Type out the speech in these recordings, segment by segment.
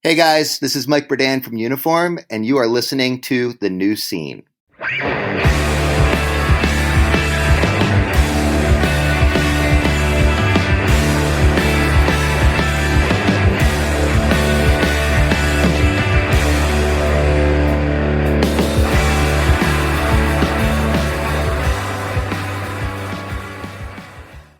Hey guys, this is Mike Berdan from Uniform, and you are listening to The New Scene.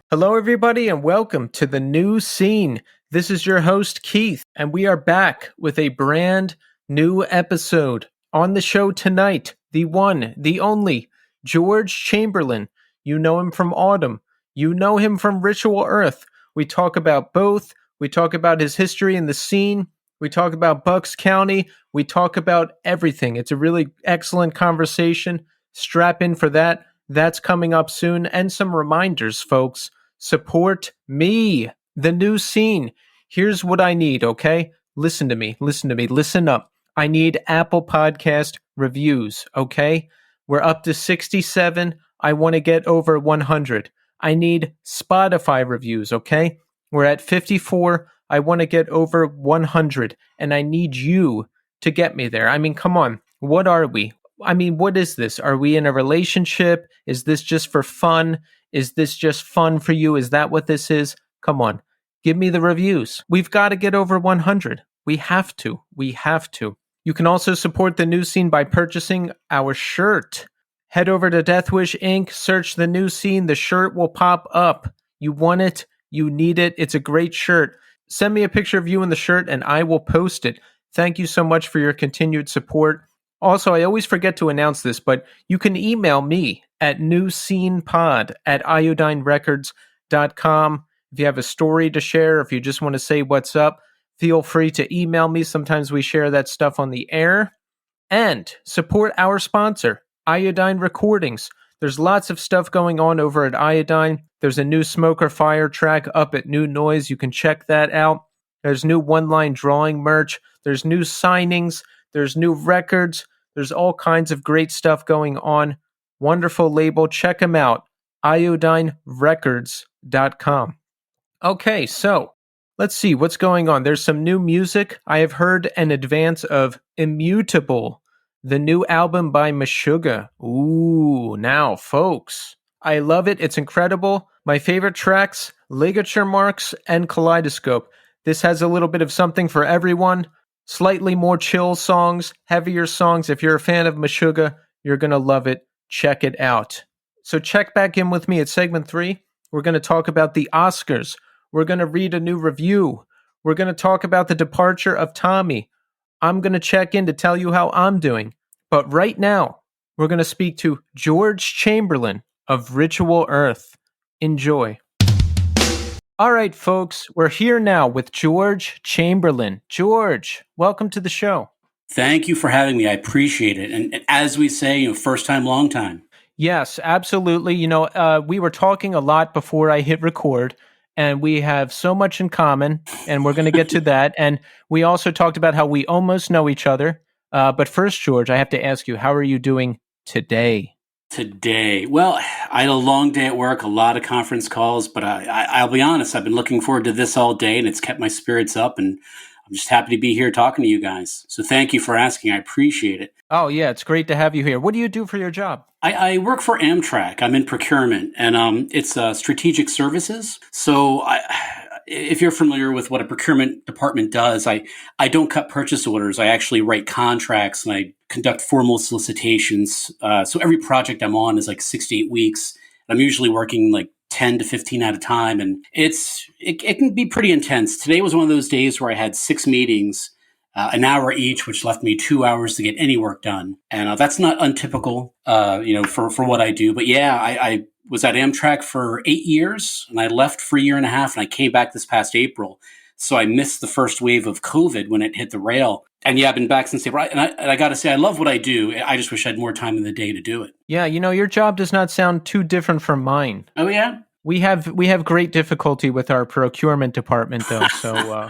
Hello, everybody, and welcome to The New Scene. This is your host, Keith, and we are back with a brand new episode. On the show tonight, the one, the only, George Chamberlin. You know him from Autumn. You know him from Ritual Earth. We talk about both. We talk about his history in the scene. We talk about Bucks County. We talk about everything. It's a really excellent conversation. Strap in for that. That's coming up soon. And some reminders, folks. Support me, The New Scene. Here's what I need, okay? Listen to me, listen up. I need Apple Podcast reviews, okay? We're up to 67. I want to get over 100. I need Spotify reviews, okay? We're at 54. I want to get over 100. And I need you to get me there. I mean, come on. What are we? I mean, what is this? Are we in a relationship? Is this just for fun? Is this just fun for you? Is that what this is? Come on. Give me the reviews. We've got to get over 100. We have to. We have to. You can also support The New Scene by purchasing our shirt. Head over to Death Wish Inc., search The New Scene. The shirt will pop up. You want it. You need it. It's a great shirt. Send me a picture of you in the shirt and I will post it. Thank you so much for your continued support. Also, I always forget to announce this, but you can email me at newscenepod@iodinerecords.com. If you have a story to share, if you just want to say what's up, feel free to email me. Sometimes we share that stuff on the air. And support our sponsor, Iodine Recordings. There's lots of stuff going on over at Iodine. There's a new Smoker Fire track up at New Noise. You can check that out. There's new one-line drawing merch. There's new signings. There's new records. There's all kinds of great stuff going on. Wonderful label. Check them out. iodinerecords.com. Okay, so let's see what's going on. There's some new music. I have heard an advance of Immutable, the new album by Meshuggah. Ooh, now, folks, I love it. It's incredible. My favorite tracks, Ligature Marks and Kaleidoscope. This has a little bit of something for everyone. Slightly more chill songs, heavier songs. If you're a fan of Meshuggah, you're going to love it. Check it out. So check back in with me at segment 3. We're going to talk about the Oscars. We're going to read a new review. We're going to talk about the departure of Tommy. I'm going to check in to tell you how I'm doing. But right now, we're going to speak to George Chamberlin of Ritual Earth. Enjoy. All right, folks, we're here now with George Chamberlin. George, welcome to the show. Thank you for having me. I appreciate it. And as we say, first time, long time. Yes, absolutely. We were talking a lot before I hit record, and we have so much in common, and we're going to get to that. And we also talked about how we almost know each other. But first, George, I have to ask you, how are you doing today? Well, I had a long day at work, a lot of conference calls, but I'll be honest, I've been looking forward to this all day, and it's kept my spirits up, and I'm just happy to be here talking to you guys. So thank you for asking. I appreciate it. Oh, yeah, it's great to have you here. What do you do for your job? I work for Amtrak. I'm in procurement, and it's strategic services. So if you're familiar with what a procurement department does, I don't cut purchase orders. I actually write contracts and I conduct formal solicitations. So every project I'm on is like 6 to 8 weeks. I'm usually working like 10 to 15 at a time. And it can be pretty intense. Today was one of those days where I had 6 meetings, an hour each, which left me 2 hours to get any work done. And that's not untypical, for what I do. But yeah, I was at Amtrak for 8 years, and I left for a year and a half, and I came back this past April. So I missed the first wave of COVID when it hit the rail. And yeah, I've been back since April. And I got to say, I love what I do. I just wish I had more time in the day to do it. Yeah, your job does not sound too different from mine. Oh, yeah? We have great difficulty with our procurement department, though. So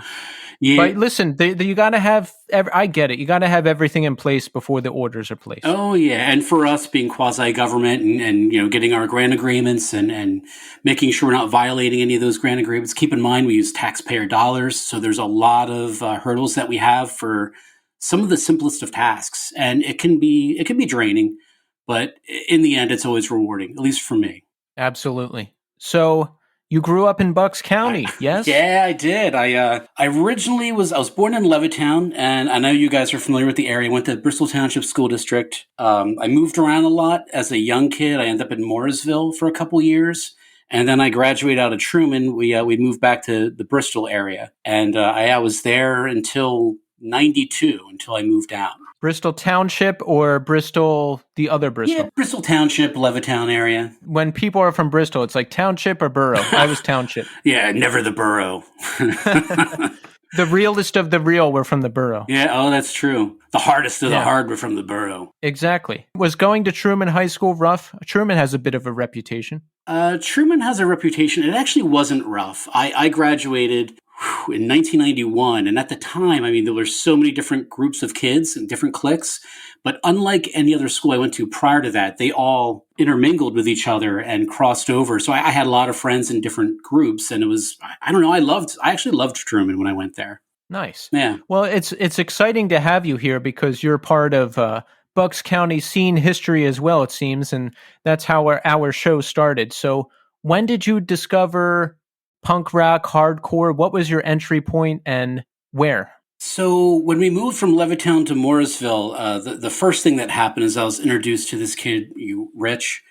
Yeah. But listen, you got to have, I get it. You got to have everything in place before the orders are placed. Oh yeah, and for us being quasi-government and getting our grant agreements and making sure we're not violating any of those grant agreements. Keep in mind we use taxpayer dollars, so there's a lot of hurdles that we have for some of the simplest of tasks, and it can be draining, but in the end, it's always rewarding, at least for me. Absolutely. So you grew up in Bucks County, yes? Yeah, I did. I originally I was born in Levittown, and I know you guys are familiar with the area. I went to Bristol Township School District. I moved around a lot as a young kid. I ended up in Morrisville for a couple years, and then I graduated out of Truman. We moved back to the Bristol area, and I was there until '92 until I moved out. Bristol Township or Bristol, the other Bristol? Yeah, Bristol Township, Levittown area. When people are from Bristol, it's like township or borough. I was township. Yeah, never the borough. The realest of the real were from the borough. Yeah, oh, that's true. The hardest of the hard were from the borough. Exactly. Was going to Truman High School rough? Truman has a bit of a reputation. Truman has a reputation. It actually wasn't rough. I graduated in 1991, and at the time, I mean, there were so many different groups of kids and different cliques. But unlike any other school I went to prior to that, they all intermingled with each other and crossed over. So I had a lot of friends in different groups, and it was, I don't know, I actually loved Truman when I went there. Nice. Yeah. Well, it's exciting to have you here because you're part of Bucks County scene history as well, it seems, and that's how our show started. So when did you discover punk rock, hardcore? What was your entry point and where? So when we moved from Levittown to Morrisville, the first thing that happened is I was introduced to this kid, Rich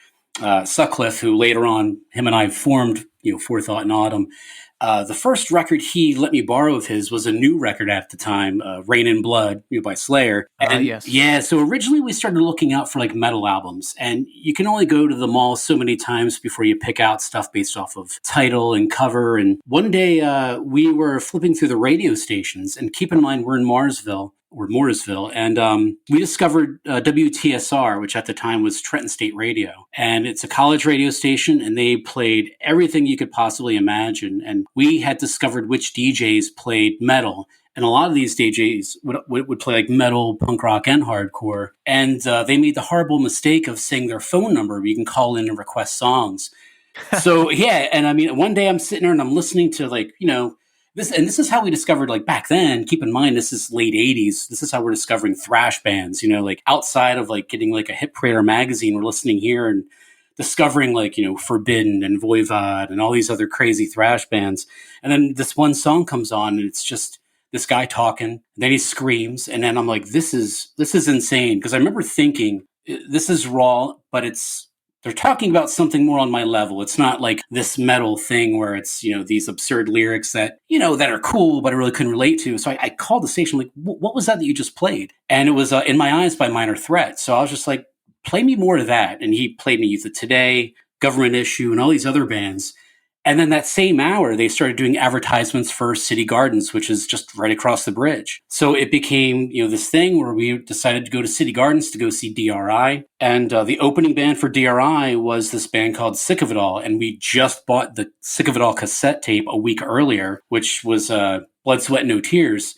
Sutcliffe, who later on, him and I formed, Forethought in Autumn. The first record he let me borrow of his was a new record at the time, Rain in Blood, by Slayer. And yes. yeah, so originally we started looking out for like metal albums, and you can only go to the mall so many times before you pick out stuff based off of title and cover. And one day we were flipping through the radio stations, and keep in mind we're in Morrisville, and we discovered WTSR, which at the time was Trenton State Radio. And it's a college radio station, and they played everything you could possibly imagine. And we had discovered which DJs played metal. And a lot of these DJs would play like metal, punk rock, and hardcore. And they made the horrible mistake of saying their phone number where you can call in and request songs. So, yeah, and I mean, one day I'm sitting there and I'm listening to this is how we discovered, like, back then, keep in mind, this is late 80s. This is how we're discovering thrash bands, like outside of like getting like a Hit Parader magazine, we're listening here and discovering like, Forbidden and Voivod and all these other crazy thrash bands. And then this one song comes on and it's just this guy talking, and then he screams. And then I'm like, this is insane. Because I remember thinking, this is raw, but they're talking about something more on my level. It's not like this metal thing where it's, these absurd lyrics that, that are cool, but I really couldn't relate to. So I called the station, like, what was that you just played? And it was In My Eyes by Minor Threat. So I was just like, play me more of that. And he played me Youth of Today, Government Issue, and all these other bands. And then that same hour, they started doing advertisements for City Gardens, which is just right across the bridge. So it became, this thing where we decided to go to City Gardens to go see DRI. And the opening band for DRI was this band called Sick of It All. And we just bought the Sick of It All cassette tape a week earlier, which was Blood, Sweat, No Tears.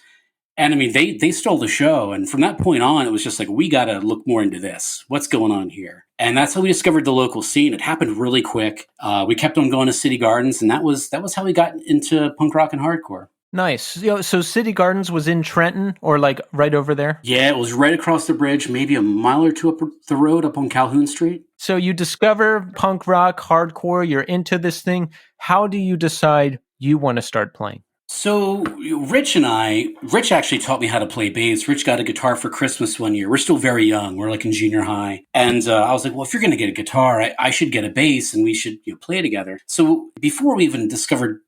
And I mean, they stole the show. And from that point on, it was just like, we got to look more into this. What's going on here? And that's how we discovered the local scene. It happened really quick. We kept on going to City Gardens, and that was how we got into punk rock and hardcore. Nice. So City Gardens was in Trenton, or like right over there? Yeah, it was right across the bridge, maybe a mile or two up the road up on Calhoun Street. So you discover punk rock, hardcore, you're into this thing. How do you decide you want to start playing? So Rich actually taught me how to play bass. Rich got a guitar for Christmas one year. We're still very young. We're like in junior high. And I was like, well, if you're going to get a guitar, I should get a bass and we should play together. So before we even discovered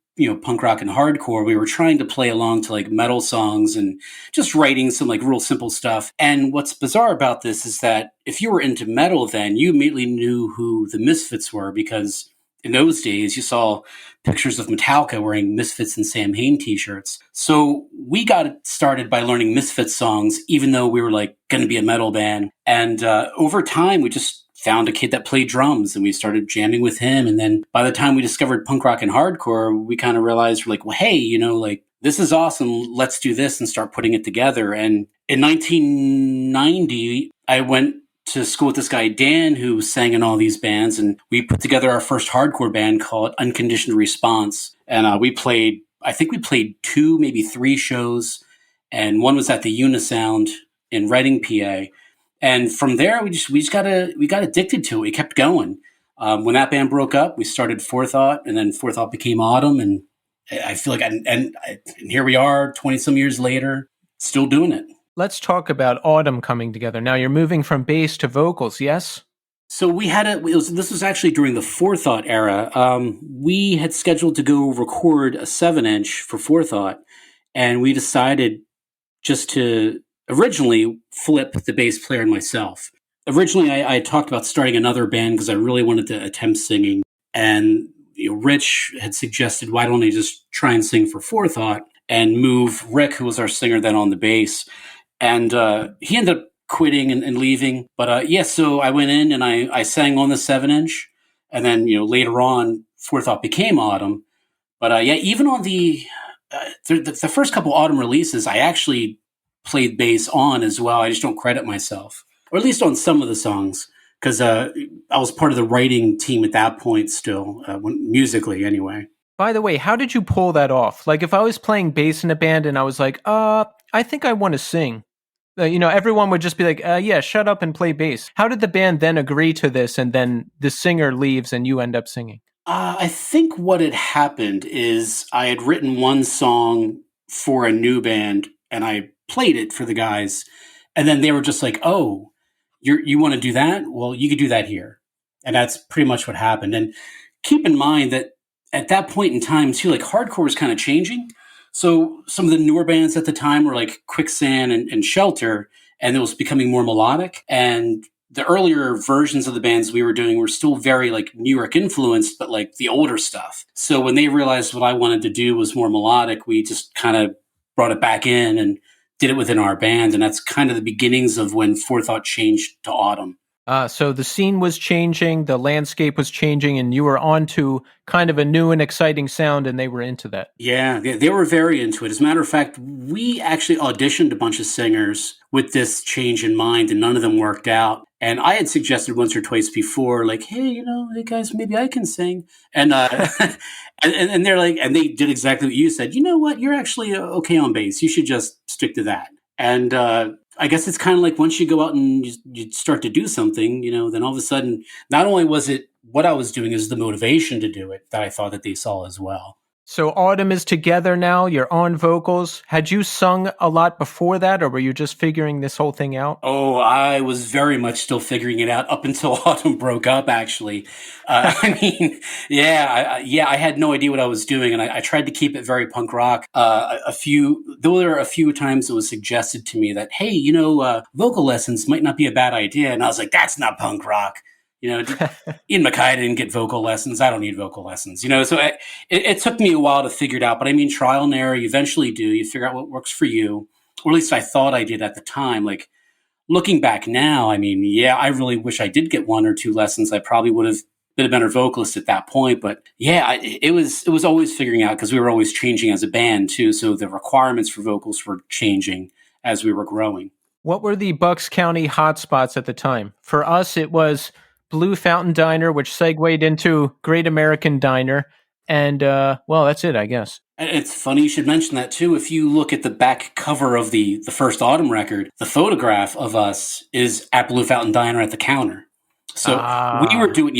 punk rock and hardcore, we were trying to play along to like metal songs and just writing some like real simple stuff. And what's bizarre about this is that if you were into metal then, you immediately knew who the Misfits were, because in those days, you saw pictures of Metallica wearing Misfits and Sam Hain t-shirts. So we got started by learning Misfits songs, even though we were like going to be a metal band. And over time, we just found a kid that played drums and we started jamming with him. And then by the time we discovered punk rock and hardcore, we kind of realized we're like, well, hey, this is awesome. Let's do this and start putting it together. And in 1990, I went to school with this guy, Dan, who sang in all these bands. And we put together our first hardcore band called Unconditioned Response. And I think we played 2, maybe 3 shows. And one was at the Unisound in Reading, PA. And from there, we got addicted to it. We kept going. When that band broke up, we started Forethought, and then Forethought became Autumn. And I feel like, and here we are 20 some years later, still doing it. Let's talk about Autumn coming together. Now you're moving from bass to vocals, yes? So this was actually during the Forethought era. We had scheduled to go record a 7-inch for Forethought, and we decided just to originally flip the bass player and myself. Originally, I had talked about starting another band because I really wanted to attempt singing, and Rich had suggested, why don't I just try and sing for Forethought and move Rick, who was our singer then, on the bass. And he ended up quitting and leaving. But so I went in and I sang on the 7-inch. And then, later on, Forethought became Autumn. But even on the first couple Autumn releases, I actually played bass on as well. I just don't credit myself, or at least on some of the songs, because I was part of the writing team at that point still, musically anyway. By the way, how did you pull that off? Like, if I was playing bass in a band and I was like, I think I want to sing, everyone would just be like, yeah, shut up and play bass. How did the band then agree to this, and then the singer leaves and you end up singing? I think what had happened is I had written one song for a new band, and I played it for the guys, and then they were just like, oh, you want to do that? Well, you could do that here. And that's pretty much what happened. And keep in mind that at that point in time, too, like, hardcore was kind of changing. So some of the newer bands at the time were like Quicksand and Shelter, and it was becoming more melodic. And the earlier versions of the bands we were doing were still very like New York influenced, but like the older stuff. So when they realized what I wanted to do was more melodic, we just kind of brought it back in and did it within our band. And that's kind of the beginnings of when Forethought changed to Autumn. So the scene was changing, the landscape was changing, and you were onto kind of a new and exciting sound, and they were into that. Yeah, they were very into it. As a matter of fact, we actually auditioned a bunch of singers with this change in mind, and none of them worked out. And I had suggested once or twice before, like, hey, hey guys, maybe I can sing. And and they're like, and they did exactly what you said. You know what? You're actually okay on bass. You should just stick to that. And I guess it's kind of like once you go out and you start to do something, then all of a sudden, not only was it what I was doing, is the motivation to do it that I thought that they saw as well. So Autumn is together now. You're on vocals. Had you sung a lot before that, or were you just figuring this whole thing out? Oh, I was very much still figuring it out up until Autumn broke up, actually. I mean, I had no idea what I was doing, and I tried to keep it very punk rock. There were a few times it was suggested to me that, hey, vocal lessons might not be a bad idea. And I was like, that's not punk rock. Ian MacKay didn't get vocal lessons. I don't need vocal lessons, So it took me a while to figure it out. But I mean, trial and error, you eventually do. You figure out what works for you, or at least I thought I did at the time. Like, looking back now, I mean, I really wish I did get 1 or 2 lessons. I probably would have been a better vocalist at that point. But it was always figuring out, because we were always changing as a band too. So the requirements for vocals were changing as we were growing. What were the Bucks County hotspots at the time? For us, it was Blue Fountain Diner, which segued into Great American Diner. And, that's it, I guess. It's funny you should mention that, too. If you look at the back cover of the first Autumn record, the photograph of us is at Blue Fountain Diner at the counter. So we were doing,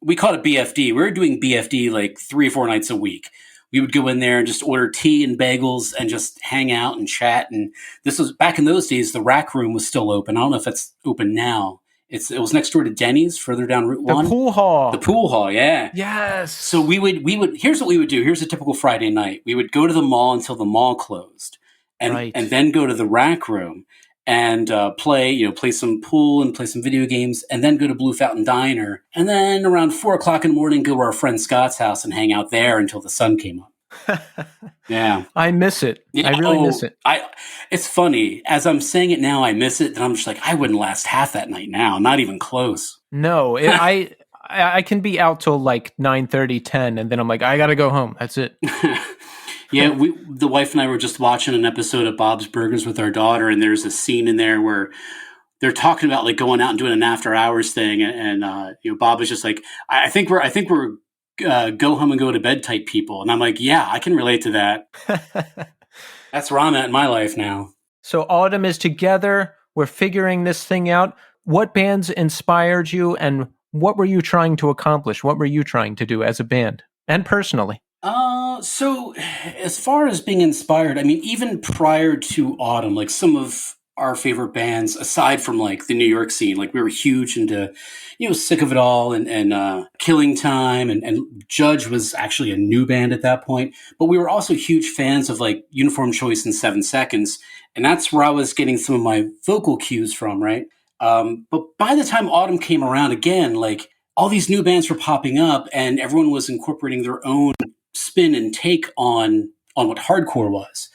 we called it BFD. We were doing BFD like 3 or 4 nights a week. We would go in there and just order tea and bagels and just hang out and chat. And this was back in those days, the Rack Room was still open. I don't know if it's open now. It was next door to Denny's, further down Route 1. The pool hall. The pool hall, yeah. Yes. So we would. Here's what we would do. Here's a typical Friday night. We would go to the mall until the mall closed, and then go to the Rack Room and play some pool and play some video games, and then go to Blue Fountain Diner, and then around 4:00 in the morning, go to our friend Scott's house and hang out there until the sun came up. Yeah, I miss it. I really miss it. It's funny, as I'm saying it now, I miss it, and I'm just like, I wouldn't last half that night now, not even close. No, I can be out till like 9:30, 10, and then I'm like, I gotta go home. That's it. Yeah, the wife and I were just watching an episode of Bob's Burgers with our daughter, and there's a scene in there where they're talking about like going out and doing an after hours thing, and Bob is just like, I think we're go home and go to bed type people, and I'm like, yeah, I can relate to that. That's where I'm at in my life now. So Autumn is together. We're figuring this thing out. What bands inspired you, and what were you trying to accomplish? What were you trying to do as a band and personally? So as far as being inspired, I mean, even prior to Autumn, like some of our favorite bands, aside from like the New York scene, like we were huge into, Sick of It All and Killing Time, and Judge was actually a new band at that point. But we were also huge fans of like Uniform Choice and 7 Seconds, and that's where I was getting some of my vocal cues from, right? But by the time Autumn came around again, like all these new bands were popping up, and everyone was incorporating their own spin and take on what hardcore was.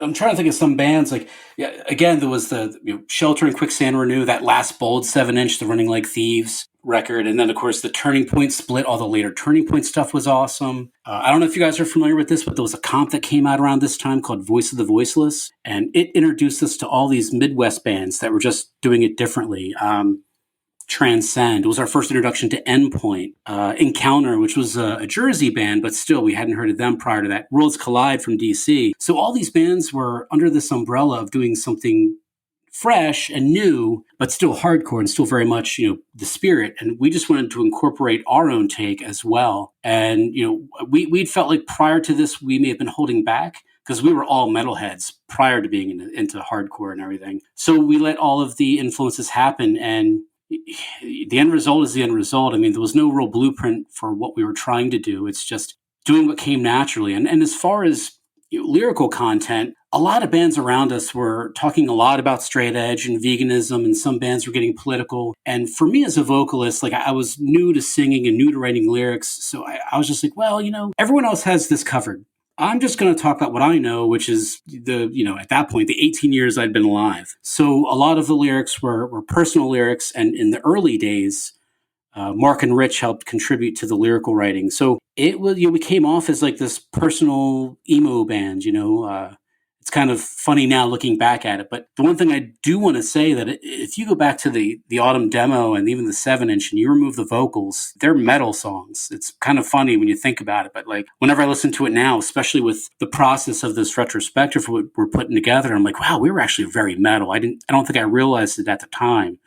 I'm trying to think of some bands like, yeah, again, there was the Shelter and Quicksand Renew, that last bold 7-inch, the Running Like Thieves record. And then, of course, the Turning Point split, all the later Turning Point stuff was awesome. I don't know if you guys are familiar with this, but there was a comp that came out around this time called Voice of the Voiceless. And it introduced us to all these Midwest bands that were just doing it differently. Transcend. It was our first introduction to Endpoint. Encounter, which was a Jersey band, but still we hadn't heard of them prior to that. Worlds Collide from DC. So all these bands were under this umbrella of doing something fresh and new, but still hardcore and still very much, the spirit. And we just wanted to incorporate our own take as well. And, we'd felt like prior to this, we may have been holding back because we were all metalheads prior to being into hardcore and everything. So we let all of the influences happen, and the end result is the end result. I mean, there was no real blueprint for what we were trying to do. It's just doing what came naturally. And as far as lyrical content, a lot of bands around us were talking a lot about straight edge and veganism, and some bands were getting political. And for me as a vocalist, like I was new to singing and new to writing lyrics. So I was just like, well, everyone else has this covered. I'm just going to talk about what I know, which is at that point, the 18 years I'd been alive. So a lot of the lyrics were personal lyrics. And in the early days, Mark and Rich helped contribute to the lyrical writing. So it was, we came off as like this personal emo band, it's kind of funny now looking back at it. But the one thing I do want to say that if you go back to the Autumn demo and even the 7-inch and you remove the vocals, they're metal songs. It's kind of funny when you think about it. But like whenever I listen to it now, especially with the process of this retrospective we're putting together, I'm like, wow, we were actually very metal. I don't think I realized it at the time.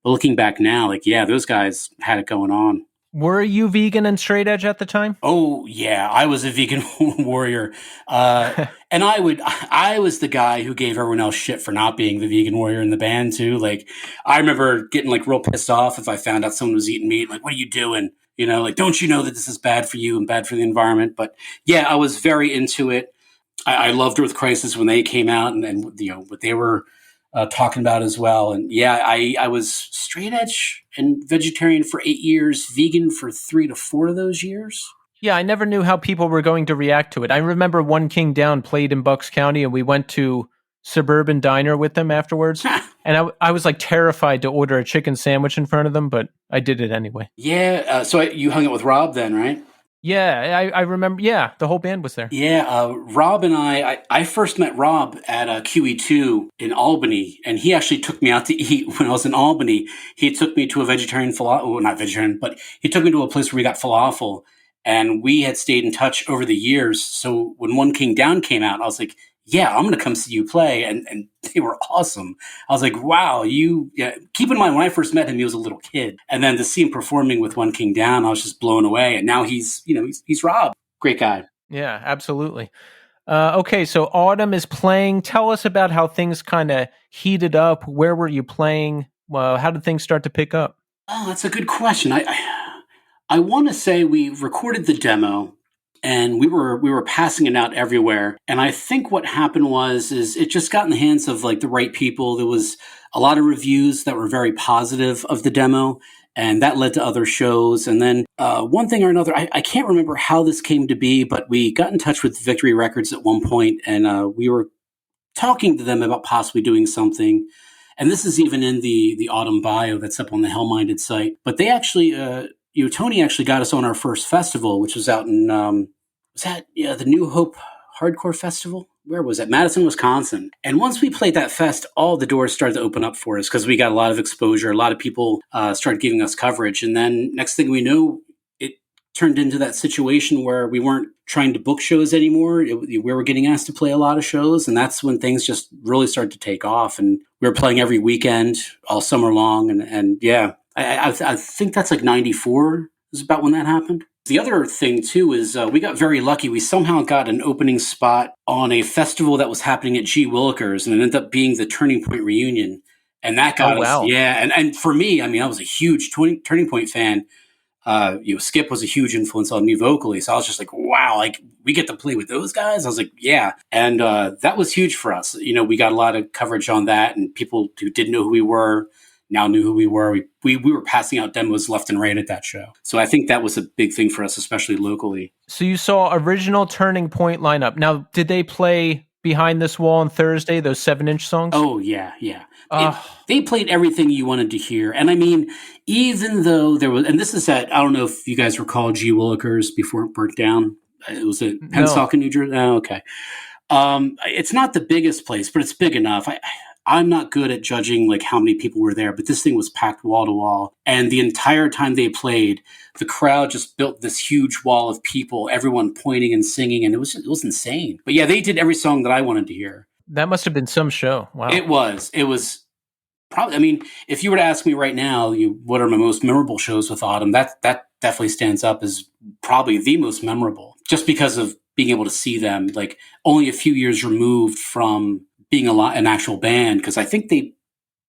But looking back now, like, yeah, those guys had it going on. Were you vegan and straight edge at the time? Oh yeah, I was a vegan warrior, and I was the guy who gave everyone else shit for not being the vegan warrior in the band too. Like, I remember getting like real pissed off if I found out someone was eating meat. Like, what are you doing? Like, don't you know that this is bad for you and bad for the environment? But yeah, I was very into it. I loved Earth Crisis when they came out, and what they were talking about as well. And yeah, I was straight edge and vegetarian for 8 years, vegan for 3 to 4 of those years. Yeah, I never knew how people were going to react to it. I remember One King Down played in Bucks County, and we went to Suburban Diner with them afterwards. And I was like terrified to order a chicken sandwich in front of them, but I did it anyway. Yeah, so you hung out with Rob then, right? Yeah, I remember. Yeah, the whole band was there. Yeah, Rob and I first met Rob at QE2 in Albany, and he actually took me out to eat when I was in Albany. He took me to a vegetarian falafel, well, not vegetarian, but he took me to a place where we got falafel, and we had stayed in touch over the years. So when One King Down came out, I was like, yeah, I'm going to come see you play. And they were awesome. I was like, wow, keep in mind, when I first met him, he was a little kid. And then to see him performing with One King Down, I was just blown away. And now he's Rob. Great guy. Yeah, absolutely. Okay, so Autumn is playing. Tell us about how things kind of heated up. Where were you playing? How did things start to pick up? Oh, that's a good question. I want to say we recorded the demo, and we were passing it out everywhere. And I think what happened is it just got in the hands of like the right people. There was a lot of reviews that were very positive of the demo, and that led to other shows. And then one thing or another, I can't remember how this came to be, but we got in touch with Victory Records at one point, and we were talking to them about possibly doing something. And this is even in the Autumn bio that's up on the Hell-Minded site. But they actually, Tony actually got us on our first festival, which was out in, the New Hope hardcore festival. Where was it? Madison, Wisconsin. And once we played that fest, all the doors started to open up for us because we got a lot of exposure. A lot of people started giving us coverage. And then next thing we knew, it turned into that situation where we weren't trying to book shows anymore. We were getting asked to play a lot of shows. And that's when things just really started to take off. And we were playing every weekend all summer long. And yeah, I think that's like 94 is about when that happened. The other thing, too, is we got very lucky. We somehow got an opening spot on a festival that was happening at G. Willikers, and it ended up being the Turning Point reunion. And that got us, yeah. And for me, I mean, I was a huge Turning Point fan. Skip was a huge influence on me vocally. So I was just like, wow, like we get to play with those guys. I was like, yeah. And that was huge for us. We got a lot of coverage on that, and people who didn't know who we were now knew who we were. We were passing out demos left and right at that show. So I think that was a big thing for us, especially locally. So you saw original Turning Point lineup. Now, did they play Behind This Wall on Thursday, those 7-inch songs? Oh, yeah. They played everything you wanted to hear. And I mean, even though there was, and this is at, I don't know if you guys recall G. Willikers before it burnt down. It was at Pensacola, New Jersey. Oh, okay. It's not the biggest place, but it's big enough. I'm not good at judging like how many people were there, but this thing was packed wall to wall. And the entire time they played, the crowd just built this huge wall of people, everyone pointing and singing, and it was insane. But yeah, they did every song that I wanted to hear. That must have been some show. Wow. It was probably, I mean, if you were to ask me right now, what are my most memorable shows with Autumn, that definitely stands up as probably the most memorable, just because of being able to see them like only a few years removed from being an actual band, because I think they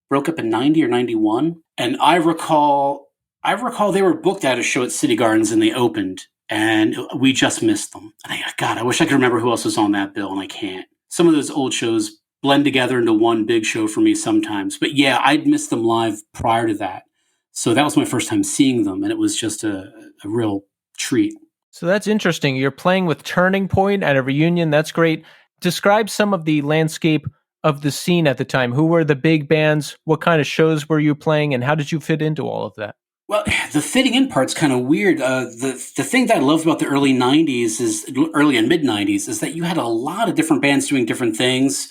broke up in 90 or 91. And I recall they were booked at a show at City Gardens and they opened, and we just missed them. And I wish I could remember who else was on that bill, and I can't. Some of those old shows blend together into one big show for me sometimes. But yeah, I'd missed them live prior to that. So that was my first time seeing them, and it was just a real treat. So that's interesting. You're playing with Turning Point at a reunion. That's great. Describe some of the landscape of the scene at the time. Who were the big bands? What kind of shows were you playing? And how did you fit into all of that? Well, the fitting in part's kind of weird. The thing that I loved about the early and mid 90s is that you had a lot of different bands doing different things.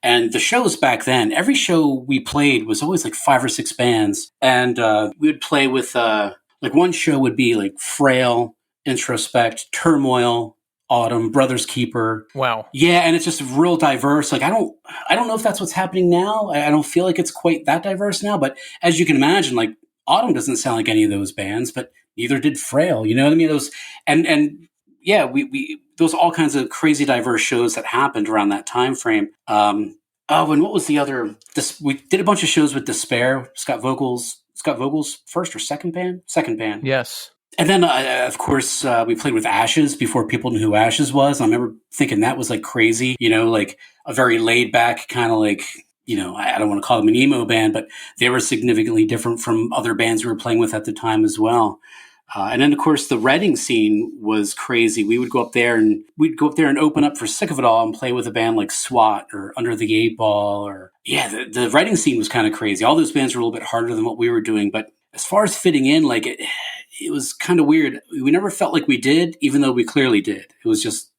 And the shows back then, every show we played was always like 5 or 6 bands. And we would play with, like one show would be like Frail, Introspect, Turmoil, Autumn, Brothers Keeper. Wow. Yeah, and it's just real diverse. Like I don't know if that's what's happening now. I don't feel like it's quite that diverse now, but as you can imagine, like Autumn doesn't sound like any of those bands, but neither did Frail. You know what I mean? Those and yeah, we those all kinds of crazy diverse shows that happened around that time frame. And what was the other? We did a bunch of shows with Despair. Scott Vogel's first or second band? Second band. Yes. And then, of course, we played with Ashes before people knew who Ashes was. I remember thinking that was like crazy, like a very laid back kind of like, I don't want to call them an emo band, but they were significantly different from other bands we were playing with at the time as well. And then, of course, the Reading scene was crazy. We'd go up there and open up for Sick of It All and play with a band like SWAT or Under the 8 Ball the Reading scene was kind of crazy. All those bands were a little bit harder than what we were doing, but as far as fitting in, like it was kind of weird. We never felt like we did, even though we clearly did. It was just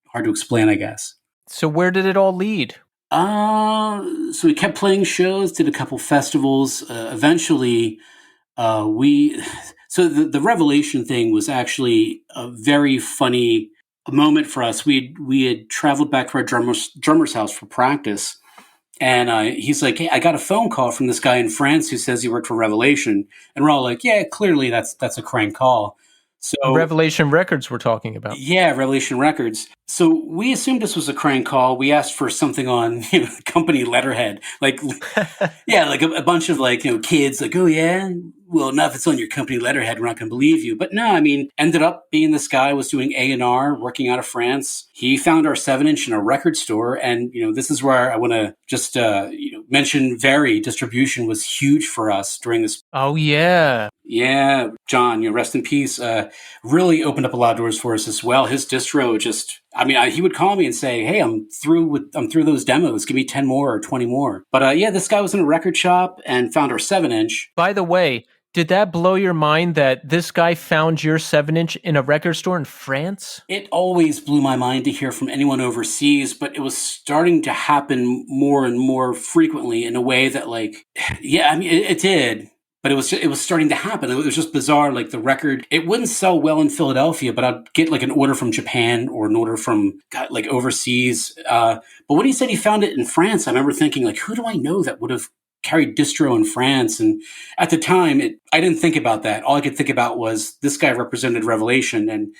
hard to explain, I guess. So where did it all lead? So we kept playing shows, did a couple festivals. Eventually, so the Revelation thing was actually a very funny moment for us. We had traveled back to our drummer's house for practice. And he's like, hey, I got a phone call from this guy in France who says he worked for Revelation. And we're all like, yeah, clearly that's a crank call. So Revelation Records we're talking about. Yeah, Revelation Records. So we assumed this was a crank call. We asked for something on company letterhead. Like, yeah, like a bunch of like, kids like, oh, yeah, well, not if it's on your company letterhead, we're not going to believe you. But no, I mean, ended up being this guy was doing A&R, working out of France. He found our 7-inch in a record store. And, this is where I want to just, mention Very Distribution was huge for us during this. Oh, yeah. Yeah, John, rest in peace. Really opened up a lot of doors for us as well. His distro he would call me and say, hey, I'm through those demos. Give me 10 more or 20 more. But this guy was in a record shop and found our 7-inch. By the way, Did that blow your mind that this guy found your 7-inch in a record store in France? It always blew my mind to hear from anyone overseas, but it was starting to happen more and more frequently in a way that, like, yeah, I mean, it did. But it was starting to happen. It was just bizarre. Like the record, it wouldn't sell well in Philadelphia, but I'd get like an order from Japan or an order from like overseas. But when he said he found it in France, I remember thinking like, who do I know that would have carried distro in France? And at the time, I didn't think about that. All I could think about was this guy represented Revelation, and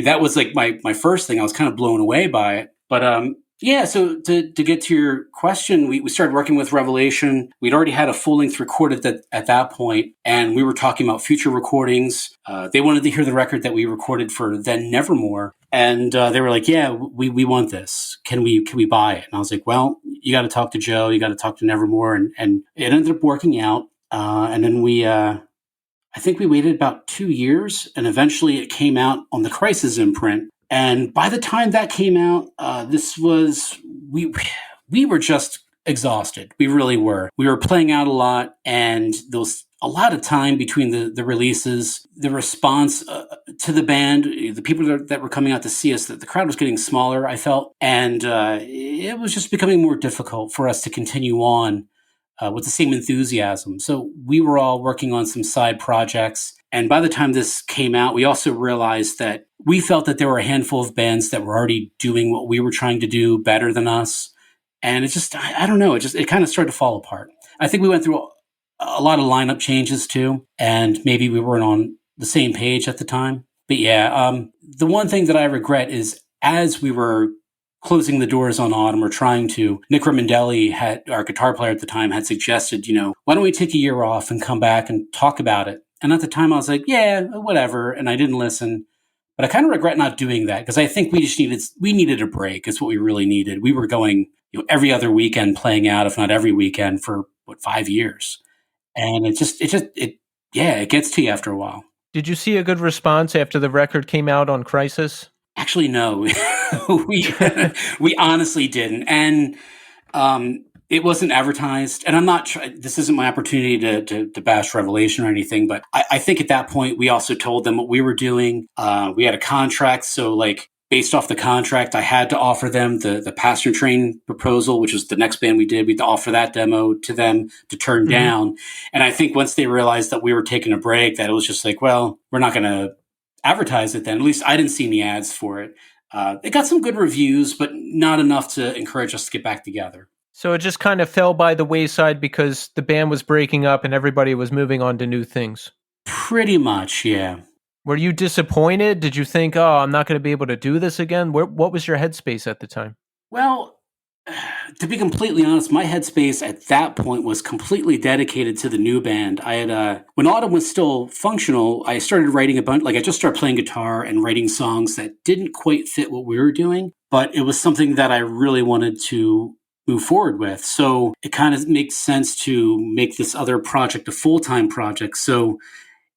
that was like my first thing. I was kind of blown away by it. But yeah, so to get to your question, we started working with Revelation. We'd already had a full-length recorded at that point, and we were talking about future recordings. They wanted to hear the record that we recorded for Then Nevermore, and they were like, yeah, we want this. Can we buy it? And I was like, well, you got to talk to Joe. You got to talk to Nevermore, and it ended up working out. And then I think we waited about 2 years, and eventually it came out on the Crisis imprint. And by the time that came out, we were just exhausted. We really were. We were playing out a lot, and there was a lot of time between the releases. The response to the band, the people that were coming out to see us, that the crowd was getting smaller, I felt, and it was just becoming more difficult for us to continue on with the same enthusiasm. So we were all working on some side projects. And by the time this came out, we also realized that we felt that there were a handful of bands that were already doing what we were trying to do better than us. And it just, I don't know, it kind of started to fall apart. I think we went through a lot of lineup changes too. And maybe we weren't on the same page at the time. But yeah, the one thing that I regret is as we were closing the doors on Autumn or trying to, Nick Romandelli, our guitar player at the time, had suggested, why don't we take a year off and come back and talk about it? And at the time I was like, yeah, whatever. And I didn't listen. But I kind of regret not doing that because I think we needed a break. Is what we really needed. We were going every other weekend playing out, if not every weekend, for 5 years. And it gets to you after a while. Did you see a good response after the record came out on Crisis? Actually, no. we honestly didn't. And it wasn't advertised, and I'm not. This isn't my opportunity to bash Revelation or anything, but I think at that point we also told them what we were doing. We had a contract, so like based off the contract, I had to offer them the Passenger Train proposal, which is the next band we did. We had to offer that demo to them to turn down, and I think once they realized that we were taking a break, that it was just like, well, we're not going to advertise it then. At least I didn't see any ads for it. It got some good reviews, but not enough to encourage us to get back together. So it just kind of fell by the wayside because the band was breaking up and everybody was moving on to new things. Pretty much, yeah. Were you disappointed? Did you think, oh, I'm not going to be able to do this again? What was your headspace at the time? Well, to be completely honest, my headspace at that point was completely dedicated to the new band. I had, when Autumn was still functional, I started writing a bunch, like I just started playing guitar and writing songs that didn't quite fit what we were doing, but it was something that I really wanted to move forward with. So it kind of makes sense to make this other project a full-time project. So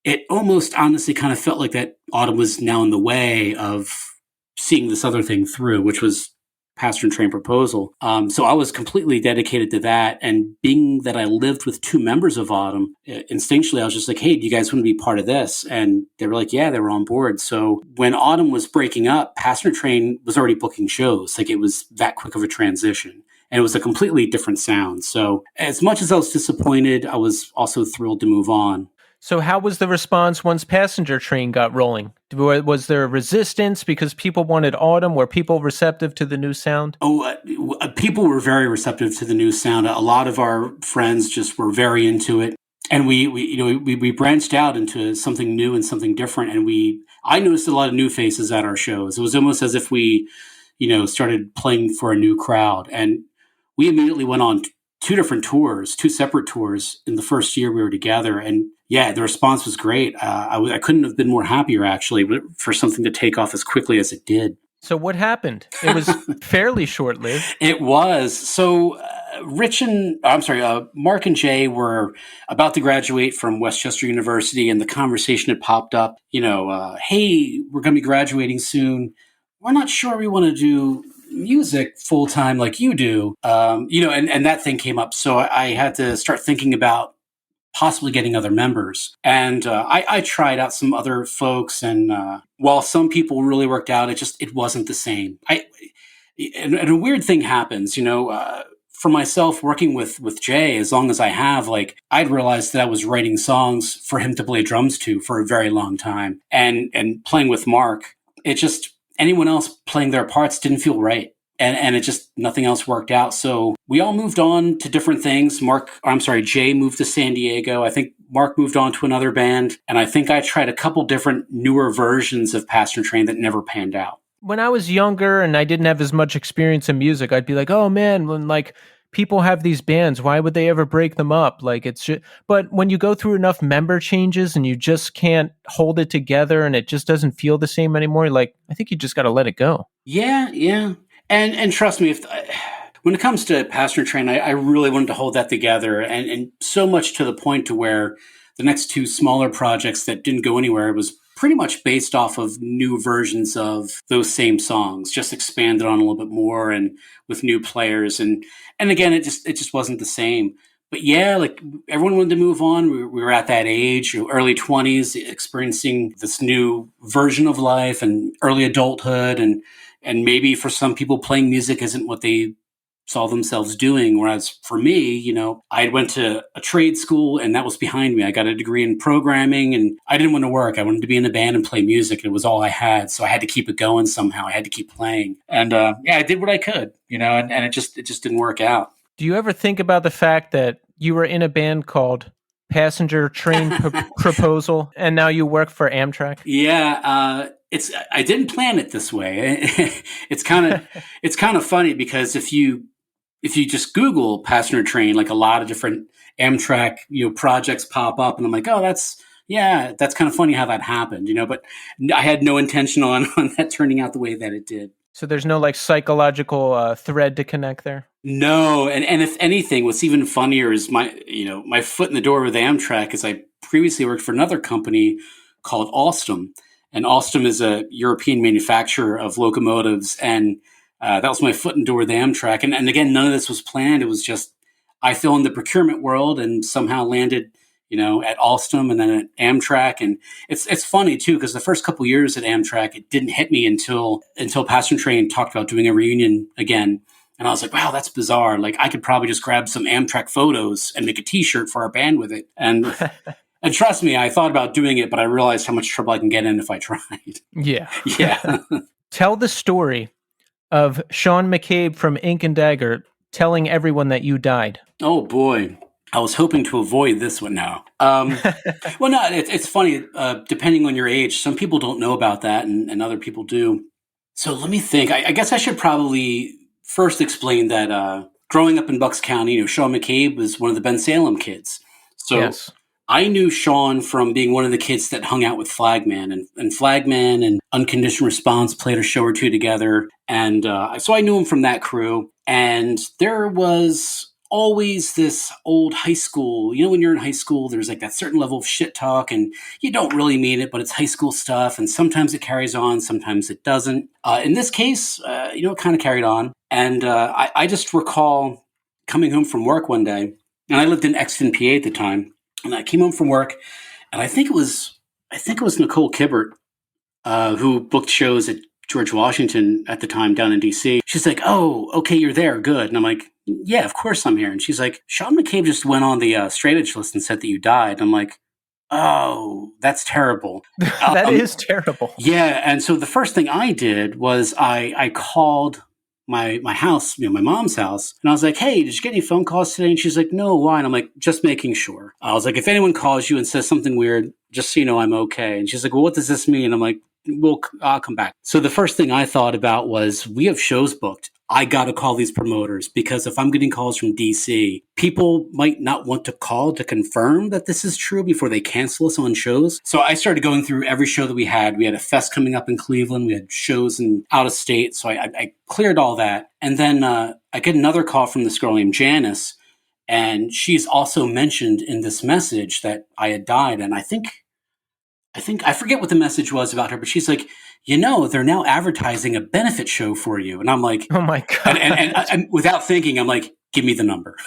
it almost honestly kind of felt like that Autumn was now in the way of seeing this other thing through, which was Passenger Train proposal. So I was completely dedicated to that. And being that I lived with two members of Autumn, instinctually, I was just like, hey, do you guys want to be part of this? And they were like, yeah, they were on board. So when Autumn was breaking up, Passenger Train was already booking shows. Like it was that quick of a transition. And it was a completely different sound. So as much as I was disappointed, I was also thrilled to move on. So how was the response once Passenger Train got rolling? Was there resistance because people wanted Autumn? Were people receptive to the new sound? People were very receptive to the new sound. A lot of our friends just were very into it. And we branched out into something new and something different. And I noticed a lot of new faces at our shows. It was almost as if we, started playing for a new crowd. And we immediately went on two separate tours in the first year we were together. And yeah, the response was great. I couldn't have been more happier, actually, for something to take off as quickly as it did. So what happened? It was fairly short-lived. It was. So Mark and Jay were about to graduate from Westchester University, and the conversation had popped up, hey, we're going to be graduating soon. We're not sure we want to do music full time like you do, and that thing came up. So I had to start thinking about possibly getting other members. And I tried out some other folks, and while some people really worked out, it wasn't the same. And a weird thing happens, for myself working with Jay, as long as I have, like, I'd realized that I was writing songs for him to play drums to for a very long time. And playing with Mark, it just, anyone else playing their parts didn't feel right. And it just, nothing else worked out. So we all moved on to different things. Jay moved to San Diego. I think Mark moved on to another band. And I think I tried a couple different newer versions of Passenger Train that never panned out. When I was younger and I didn't have as much experience in music, I'd be like, oh man, when like people have these bands, why would they ever break them up? Like but when you go through enough member changes and you just can't hold it together and it just doesn't feel the same anymore, like, I think you just got to let it go. Yeah. And trust me, when it comes to Passenger Train, I really wanted to hold that together, and so much to the point to where the next two smaller projects that didn't go anywhere was pretty much based off of new versions of those same songs, just expanded on a little bit more and with new players. And again, it just wasn't the same. But yeah, like, everyone wanted to move on. We were at that age, early 20s, experiencing this new version of life and early adulthood, and maybe for some people playing music isn't what they saw themselves doing. Whereas for me, I went to a trade school and that was behind me. I got a degree in programming and I didn't want to work. I wanted to be in a band and play music. It was all I had. So I had to keep it going somehow. I had to keep playing. And I did what I could, and it just didn't work out. Do you ever think about the fact that you were in a band called Passenger Train Proposal and now you work for Amtrak? Yeah, I didn't plan it this way. It's kind of funny because if you just Google Passenger Train, like, a lot of different Amtrak projects pop up, and I'm like, oh, that's kind of funny how that happened, But I had no intention on that turning out the way that it did. So there's no like psychological thread to connect there? No, and if anything, what's even funnier is my foot in the door with Amtrak is I previously worked for another company called Alstom. And Alstom is a European manufacturer of locomotives. And that was my foot in the door with Amtrak. And again, none of this was planned. It was just, I fell in the procurement world and somehow landed, at Alstom and then at Amtrak. And it's funny too, because the first couple years at Amtrak, it didn't hit me until Passenger Train talked about doing a reunion again. And I was like, wow, that's bizarre. Like, I could probably just grab some Amtrak photos and make a t-shirt for our band with it. And and trust me, I thought about doing it, but I realized how much trouble I can get in if I tried. Yeah. Yeah. Tell the story of Sean McCabe from Ink and Dagger telling everyone that you died. Oh, boy. I was hoping to avoid this one now. Well, no, it's funny. Depending on your age, some people don't know about that and other people do. So let me think. I guess I should probably first explain that growing up in Bucks County, Sean McCabe was one of the Ben Salem kids. So yes. I knew Sean from being one of the kids that hung out with Flagman, and Flagman and Unconditioned Response played a show or two together. And so I knew him from that crew. And there was always this old high school, when you're in high school, there's like that certain level of shit talk and you don't really mean it, but it's high school stuff. And sometimes it carries on, sometimes it doesn't. In this case, it kind of carried on. And I just recall coming home from work one day, and I lived in Exton, PA at the time. And I came home from work, and I think it was Nicole Kibbert, who booked shows at George Washington at the time down in DC. She's like, "Oh, okay, you're there, good." And I'm like, "Yeah, of course I'm here." And she's like, "Sean McCabe just went on the straight edge list and said that you died." And I'm like, "Oh, that's terrible." That is terrible. Yeah, and so the first thing I did was I called my house, my mom's house. And I was like, "Hey, did you get any phone calls today?" And she's like, "No, why?" And I'm like, "Just making sure." I was like, "If anyone calls you and says something weird, just so you know I'm okay." And she's like, "Well, what does this mean?" I'm like, I'll come back. So the first thing I thought about was, we have shows booked. I got to call these promoters, because if I'm getting calls from DC, people might not want to call to confirm that this is true before they cancel us on shows. So I started going through every show that we had. We had a fest coming up in Cleveland. We had shows in out of state. So I cleared all that. And then I get another call from this girl named Janice. And she's also mentioned in this message that I had died. And I forget what the message was about her, but she's like, they're now advertising a benefit show for you. And I'm like, oh my God. And without thinking, I'm like, give me the number.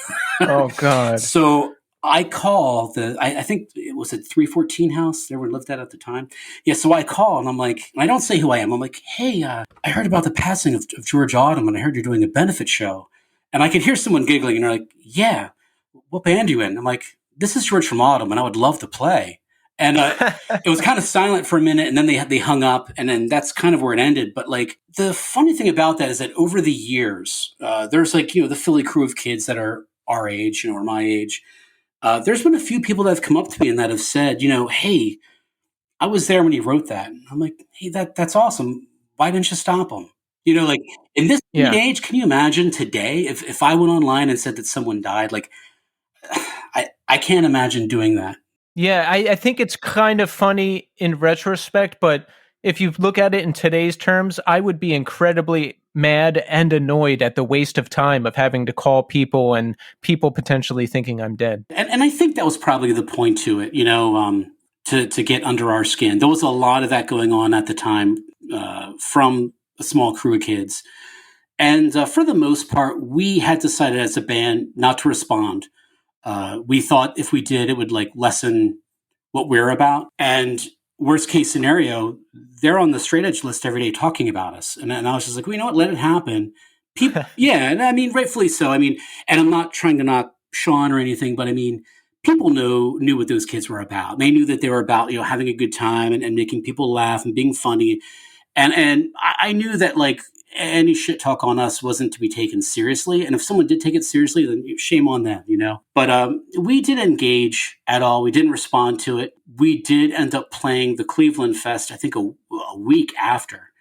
Oh God. So I call I think it was at 314 house everyone lived at the time. Yeah. So I call and I'm like, and I don't say who I am. I'm like, hey, I heard about the passing of George Autumn and I heard you're doing a benefit show. And I could hear someone giggling and they're like, yeah, what band are you in? I'm like, this is George from Autumn and I would love to play. And it was kind of silent for a minute and then they hung up and then that's kind of where it ended. But like the funny thing about that is that over the years, there's like, the Philly crew of kids that are our age, or my age. There's been a few people that have come up to me and that have said, hey, I was there when he wrote that. And I'm like, hey, that's awesome. Why didn't you stop him? Like in this age, can you imagine today if I went online and said that someone died? Like, I can't imagine doing that. Yeah, I think it's kind of funny in retrospect, but if you look at it in today's terms, I would be incredibly mad and annoyed at the waste of time of having to call people and people potentially thinking I'm dead. And I think that was probably the point to it, to get under our skin. There was a lot of that going on at the time from a small crew of kids. And for the most part, we had decided as a band not to respond. We thought if we did, it would like lessen what we're about. And worst case scenario, they're on the straight edge list every day talking about us. And I was just like, well, you know what? Let it happen. People, yeah. And I mean, rightfully so. I mean, and I'm not trying to knock Sean or anything, but I mean, people knew what those kids were about. They knew that they were about, having a good time and making people laugh and being funny. And I knew that like any shit talk on us wasn't to be taken seriously. And if someone did take it seriously, then shame on them, But we didn't engage at all. We didn't respond to it. We did end up playing the Cleveland Fest, I think a week after.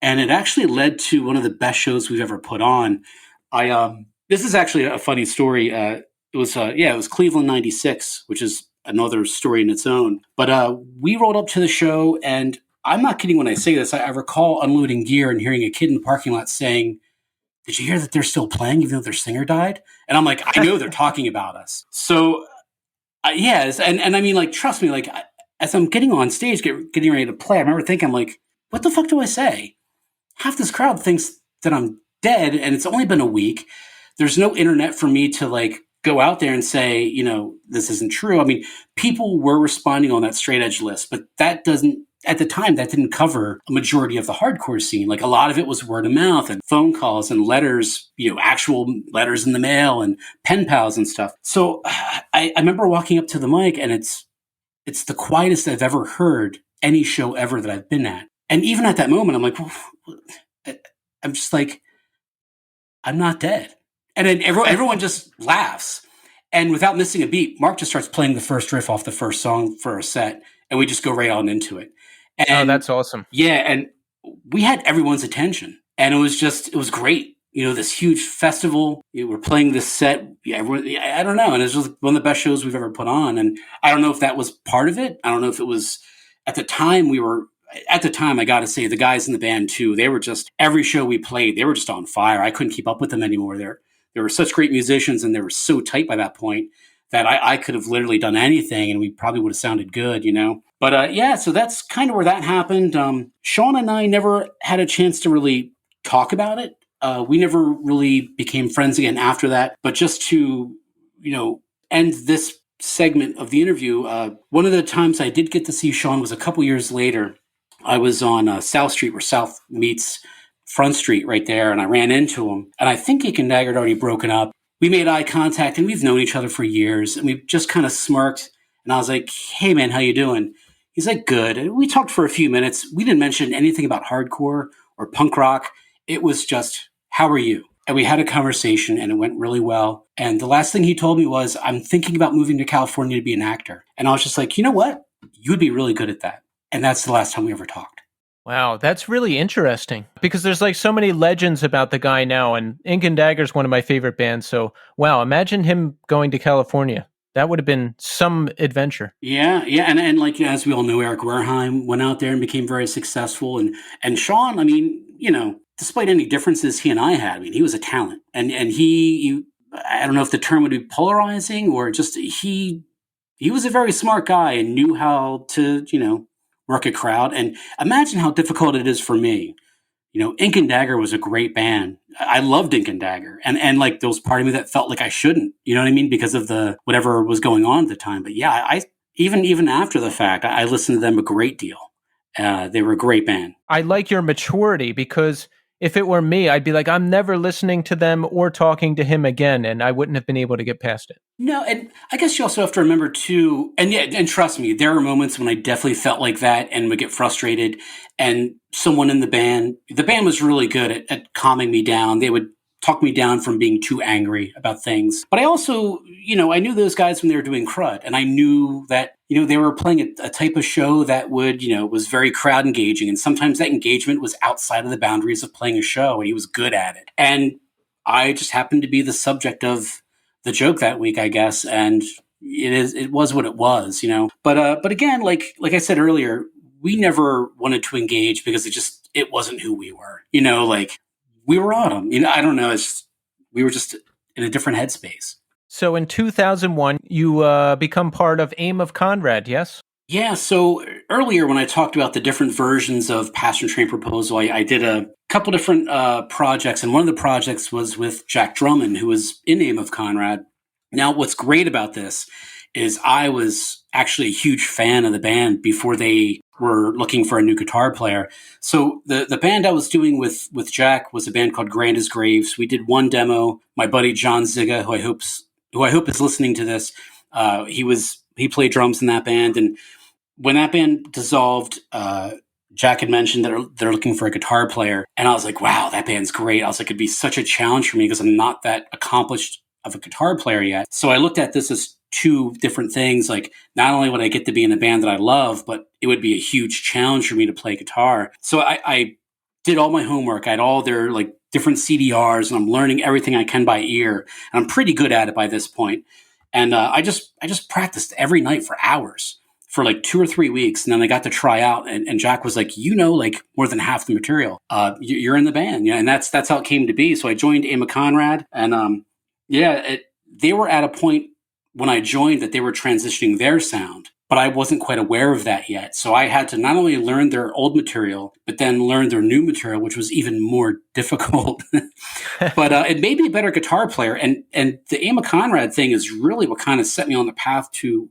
And it actually led to one of the best shows we've ever put on. This is actually a funny story. It was Cleveland 96, which is another story in its own. But we rolled up to the show and I'm not kidding when I say this. I recall unloading gear and hearing a kid in the parking lot saying, did you hear that they're still playing even though their singer died? And I'm like, I know they're talking about us. So, yes. And I mean, like, trust me, like, as I'm getting on stage, getting ready to play, I remember thinking, I'm like, what the fuck do I say? Half this crowd thinks that I'm dead and it's only been a week. There's no internet for me to, like, go out there and say, this isn't true. I mean, people were responding on that straight edge list, but at the time, that didn't cover a majority of the hardcore scene. Like a lot of it was word of mouth and phone calls and letters, actual letters in the mail and pen pals and stuff. So I remember walking up to the mic and it's the quietest I've ever heard any show ever that I've been at. And even at that moment, I'm like, I'm just like, I'm not dead. And then everyone just laughs. And without missing a beat, Mark just starts playing the first riff off the first song for our set. And we just go right on into it. And, that's awesome. Yeah. And we had everyone's attention. And it was great. This huge festival. We're playing this set. Yeah, I don't know. And it's just one of the best shows we've ever put on. And I don't know if that was part of it. I don't know if it was at the time I got to say, the guys in the band too, they were just, every show we played, they were just on fire. I couldn't keep up with them anymore. They were such great musicians and they were so tight by that point that I could have literally done anything and we probably would have sounded good, But so that's kind of where that happened. Sean and I never had a chance to really talk about it. We never really became friends again after that. But just to, end this segment of the interview, one of the times I did get to see Sean was a couple years later. I was on South Street where South meets Front Street right there, and I ran into him. And I think Ink and Dagger had already broken up. We made eye contact, and we've known each other for years. And we just kind of smirked. And I was like, hey, man, how you doing? He's like, good. And we talked for a few minutes. We didn't mention anything about hardcore or punk rock. It was just, how are you? And we had a conversation, and it went really well. And the last thing he told me was, I'm thinking about moving to California to be an actor. And I was just like, you know what? You'd be really good at that. And that's the last time we ever talked. Wow, that's really interesting because there's like so many legends about the guy now, and Ink and Dagger is one of my favorite bands. So, wow, imagine him going to California. That would have been some adventure. Yeah. And like, as we all know, Eric Wareheim went out there and became very successful. And Sean, I mean, despite any differences he and I had, I mean, he was a talent. And he I don't know if the term would be polarizing or just he was a very smart guy and knew how to, work a crowd. And imagine how difficult it is for me. Ink and Dagger was a great band. I love Dink and Dagger, and like there was part of me that felt like I shouldn't, you know what I mean, because of the whatever was going on at the time. But yeah, I even after the fact, I listened to them a great deal. They were a great band. I like your maturity because if it were me, I'd be like, I'm never listening to them or talking to him again, and I wouldn't have been able to get past it. No, and I guess you also have to remember too, and yeah, and trust me, there are moments when I definitely felt like that and would get frustrated. And someone in the band was really good at calming me down. They would talk me down from being too angry about things. But I also, I knew those guys when they were doing crud, and I knew that, they were playing a type of show that would, was very crowd engaging. And sometimes that engagement was outside of the boundaries of playing a show, and he was good at it. And I just happened to be the subject of the joke that week, I guess, and it was what it was, But again, like I said earlier, we never wanted to engage because it wasn't who we were, like we were on them. I don't know, we were just in a different headspace. So in 2001, you become part of Aim of Conrad, yes? Yeah, so earlier when I talked about the different versions of Passion Train Proposal, I did a couple different projects, and one of the projects was with Jack Drummond, who was in Aim of Conrad. Now, what's great about this is I was actually a huge fan of the band before they were looking for a new guitar player. So the band I was doing with Jack was a band called Grand as Graves. We did one demo. My buddy John Ziga, who I hope is listening to this, he played drums in that band. And when that band dissolved, Jack had mentioned that they're looking for a guitar player. And I was like, wow, that band's great. I was like, it'd be such a challenge for me because I'm not that accomplished of a guitar player yet. So I looked at this as two different things. Like, not only would I get to be in a band that I love, but it would be a huge challenge for me to play guitar. So I did all my homework. I had all their like different CDRs, and I'm learning everything I can by ear. And I'm pretty good at it by this point. And I just practiced every night for hours for like 2 or 3 weeks. And then I got to try out, and Jack was like, like more than half the material. You're in the band. Yeah. And that's how it came to be. So I joined Aim of Conrad, and they were at a point when I joined that they were transitioning their sound, but I wasn't quite aware of that yet. So I had to not only learn their old material, but then learn their new material, which was even more difficult. But it made me a better guitar player. And the Aim of Conrad thing is really what kind of set me on the path to,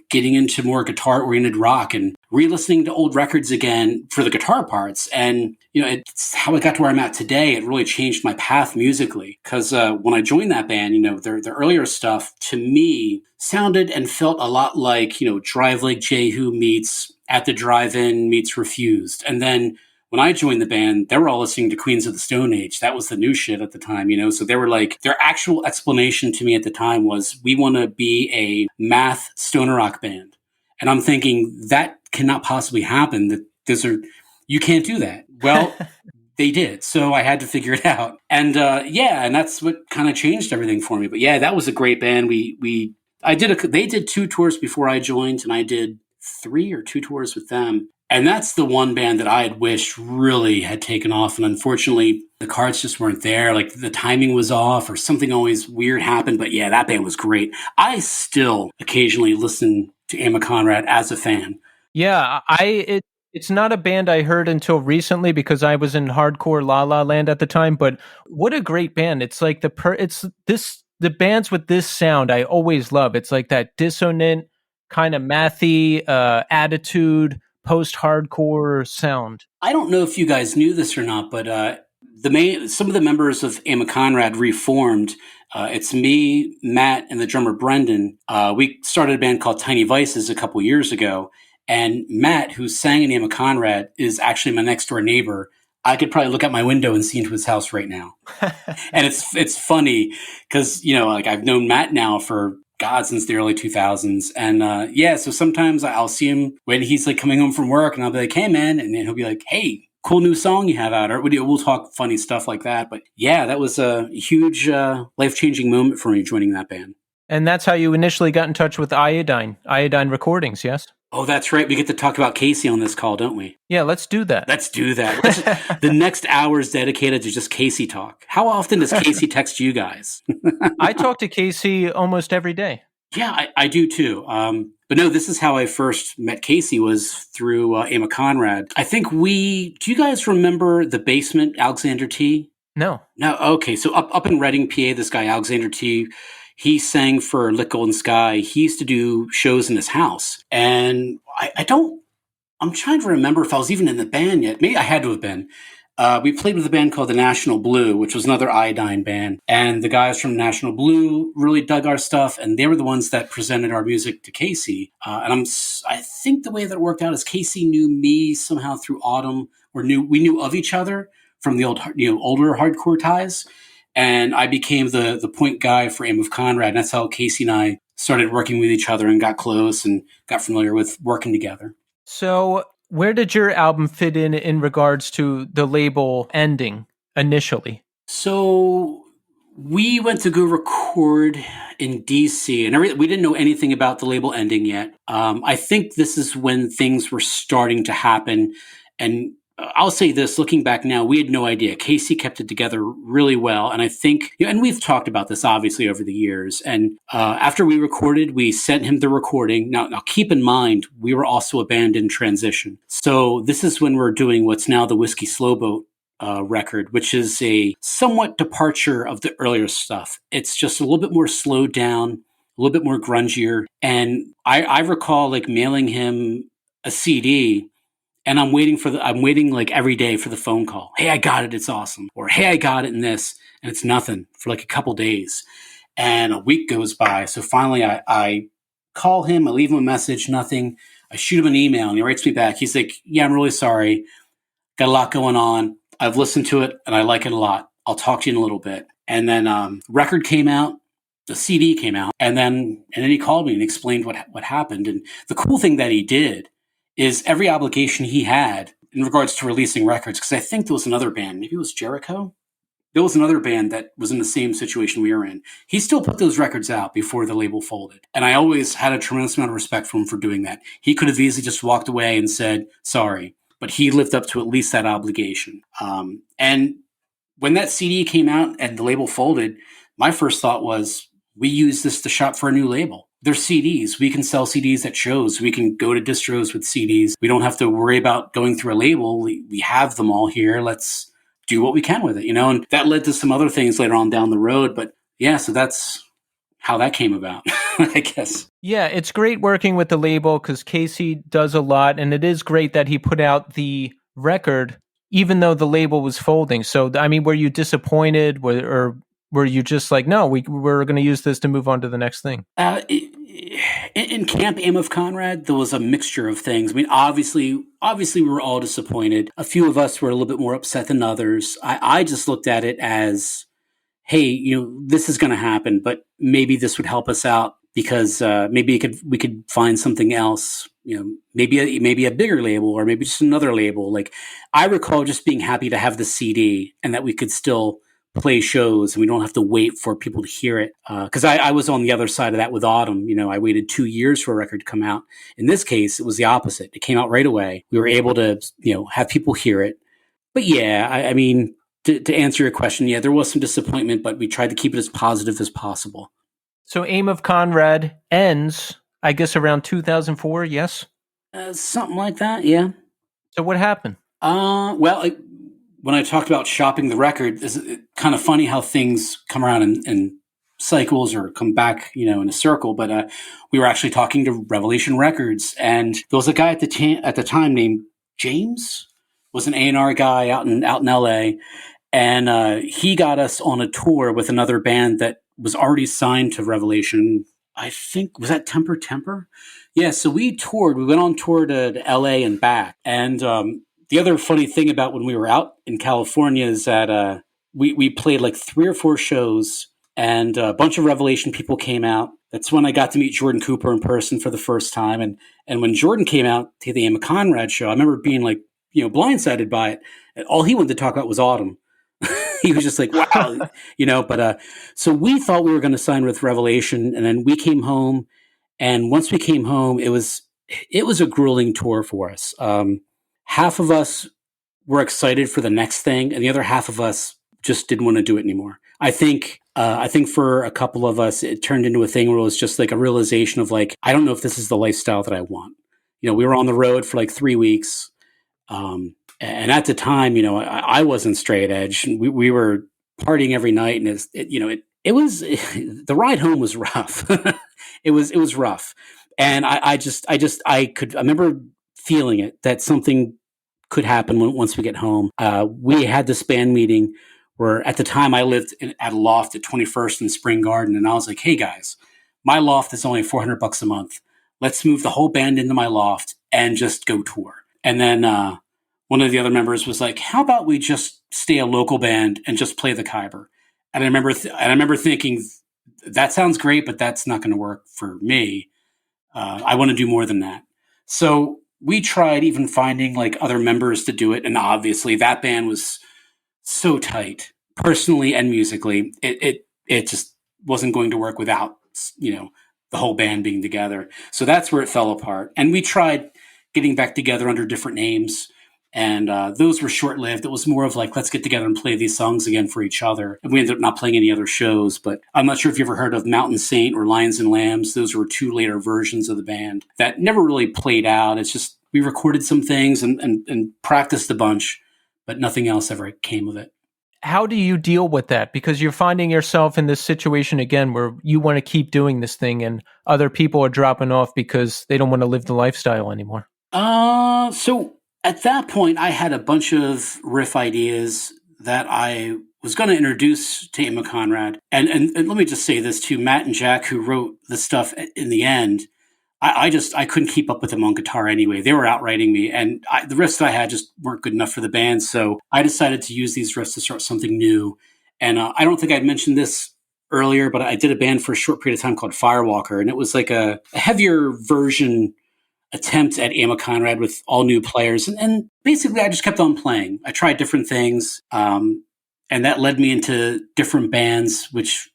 getting into more guitar-oriented rock and re-listening to old records again for the guitar parts. And, it's how I got to where I'm at today. It really changed my path musically. Because when I joined that band, their earlier stuff, to me, sounded and felt a lot like, Drive Like Jehu meets At the Drive-In meets Refused. And then when I joined the band, they were all listening to Queens of the Stone Age. That was the new shit at the time, So they were like, their actual explanation to me at the time was, we want to be a math stoner rock band. And I'm thinking that cannot possibly happen. You can't do that. Well, they did. So I had to figure it out. And and that's what kind of changed everything for me. But yeah, that was a great band. They did 2 tours before I joined, and I did 3 or 2 tours with them. And that's the one band that I had wished really had taken off. And unfortunately, the cards just weren't there. Like the timing was off or something always weird happened. But yeah, that band was great. I still occasionally listen to Aim of Conrad as a fan. Yeah, it's not a band I heard until recently because I was in hardcore La La Land at the time. But what a great band! It's like the bands with this sound I always love. It's like that dissonant kind of mathy attitude, post-hardcore sound. I don't know if you guys knew this or not, but some of the members of Aim of Conrad reformed. It's me, Matt, and the drummer Brendan. We started a band called Tiny Vices a couple years ago, and Matt, who sang in Aim of Conrad, is actually my next door neighbor. I could probably look out my window and see into his house right now. And it's funny because, like I've known Matt now for since the early 2000s. And so sometimes I'll see him when he's like coming home from work, and I'll be like, hey man, and then he'll be like, hey, cool new song you have out. Or we'll talk funny stuff like that. But yeah, that was a huge life-changing moment for me joining that band. And that's how you initially got in touch with Iodine Recordings, yes? Oh, that's right. We get to talk about Casey on this call, don't we? Yeah, let's do that. The next hour is dedicated to just Casey talk. How often does Casey text you guys? I talk to Casey almost every day. Yeah, I do too. But no, this is how I first met Casey, was through Aim of Conrad. I think do you guys remember The Basement, Alexander T? No. No, okay. So up in Reading, PA, this guy Alexander T. He sang for Lit Golden Sky. He used to do shows in his house, and I don't. I'm trying to remember if I was even in the band yet. Maybe I had to have been. We played with a band called the National Blue, which was another Iodine band, and the guys from National Blue really dug our stuff, and they were the ones that presented our music to Casey. I think the way that it worked out is Casey knew me somehow through Autumn, or we knew of each other from the older hardcore ties, and I became the point guy for Aim of Conrad. And that's how Casey and I started working with each other and got close and got familiar with working together. So, where did your album fit in regards to the label ending initially? So we went to go record in DC, and we didn't know anything about the label ending yet. I think this is when things were starting to happen, and I'll say this: looking back now, we had no idea. Casey kept it together really well, and I think, and we've talked about this obviously over the years. And after we recorded, we sent him the recording. Now, keep in mind, we were also a band in transition, so this is when we're doing what's now the Whiskey Slowboat record, which is a somewhat departure of the earlier stuff. It's just a little bit more slowed down, a little bit more grungier. And I recall like mailing him a CD, and I'm waiting like every day for the phone call. Hey, I got it. It's awesome. Or, hey, I got it in this. And it's nothing for like a couple days. And a week goes by. So finally I call him, I leave him a message, nothing. I shoot him an email and he writes me back. He's like, yeah, I'm really sorry. Got a lot going on. I've listened to it and I like it a lot. I'll talk to you in a little bit. And then record came out, the CD came out, and then he called me and explained what happened. And the cool thing that he did is every obligation he had in regards to releasing records, because I think there was another band, maybe it was Jericho. There was another band that was in the same situation we were in. He still put those records out before the label folded. And I always had a tremendous amount of respect for him for doing that. He could have easily just walked away and said, sorry, but he lived up to at least that obligation. And when that CD came out and the label folded, my first thought was, we use this to shop for a new label. They're CDs. We can sell CDs at shows. We can go to distros with CDs. We don't have to worry about going through a label. We have them all here. Let's do what we can with it, and that led to some other things later on down the road. But yeah, so that's how that came about, I guess. Yeah, it's great working with the label because Casey does a lot, and it is great that he put out the record even though the label was folding. So, I mean, were you disappointed, or were you just like, no, we're going to use this to move on to the next thing? In Camp Aim of Conrad, there was a mixture of things. I mean, obviously we were all disappointed. A few of us were a little bit more upset than others. I just looked at it as, hey, this is going to happen, but maybe this would help us out because maybe we could find something else. Maybe a bigger label or maybe just another label. Like I recall just being happy to have the CD and that we could still play shows and we don't have to wait for people to hear it. Because I was on the other side of that with Autumn. I waited 2 years for a record to come out. In this case, it was the opposite. It came out right away. We were able to, have people hear it. But yeah, I mean, to answer your question, yeah, there was some disappointment, but we tried to keep it as positive as possible. So Aim of Conrad ends, I guess, around 2004, yes? Something like that, yeah. So what happened? Well, when I talked about shopping the record, it's kind of funny how things come around in cycles or come back, in a circle. But we were actually talking to Revelation Records, and there was a guy at the time named James, was an A&R guy out in LA, and he got us on a tour with another band that was already signed to Revelation. I think, was that Temper? Yeah, so we toured. We went on tour to LA and back, and the other funny thing about when we were out in California is that we played like 3 or 4 shows and a bunch of Revelation people came out. That's when I got to meet Jordan Cooper in person for the first time. And when Jordan came out to the Aim of Conrad show, I remember being like, blindsided by it. And all he wanted to talk about was Autumn. He was just like, wow, but so we thought we were going to sign with Revelation. And then we came home. And once we came home, it was a grueling tour for us. Half of us were excited for the next thing, and the other half of us just didn't want to do it anymore. I think for a couple of us, it turned into a thing where it was just like a realization of like, I don't know if this is the lifestyle that I want. We were on the road for like 3 weeks. And at the time, I wasn't straight edge. We were partying every night, and it was the ride home was rough. It was rough, and I remember feeling it that something could happen once we get home. We had this band meeting where at the time I lived at a loft at 21st and Spring Garden, and I was like, "Hey guys, my loft is only $400 a month. Let's move the whole band into my loft and just go tour." And then one of the other members was like, "How about we just stay a local band and just play the Khyber?" And I remember thinking, that sounds great, but that's not going to work for me. I want to do more than that. So we tried even finding like other members to do it, and obviously that band was so tight, personally and musically. It just wasn't going to work without the whole band being together. So that's where it fell apart. And we tried getting back together under different names. And those were short-lived. It was more of like, let's get together and play these songs again for each other. And we ended up not playing any other shows. But I'm not sure if you ever heard of Mountain Saint or Lions and Lambs. Those were two later versions of the band that never really played out. It's just we recorded some things and practiced a bunch, but nothing else ever came of it. How do you deal with that? Because you're finding yourself in this situation again where you want to keep doing this thing and other people are dropping off because they don't want to live the lifestyle anymore. So at that point, I had a bunch of riff ideas that I was going to introduce to Aim of Conrad. And let me just say this too, Matt and Jack, who wrote the stuff in the end, I couldn't keep up with them on guitar anyway. They were outwriting me, and the riffs that I had just weren't good enough for the band. So I decided to use these riffs to start something new. And I don't think I'd mentioned this earlier, but I did a band for a short period of time called Firewalker, and it was like a heavier version attempt at Aim of Conrad with all new players. And basically, I just kept on playing. I tried different things, and that led me into different bands, which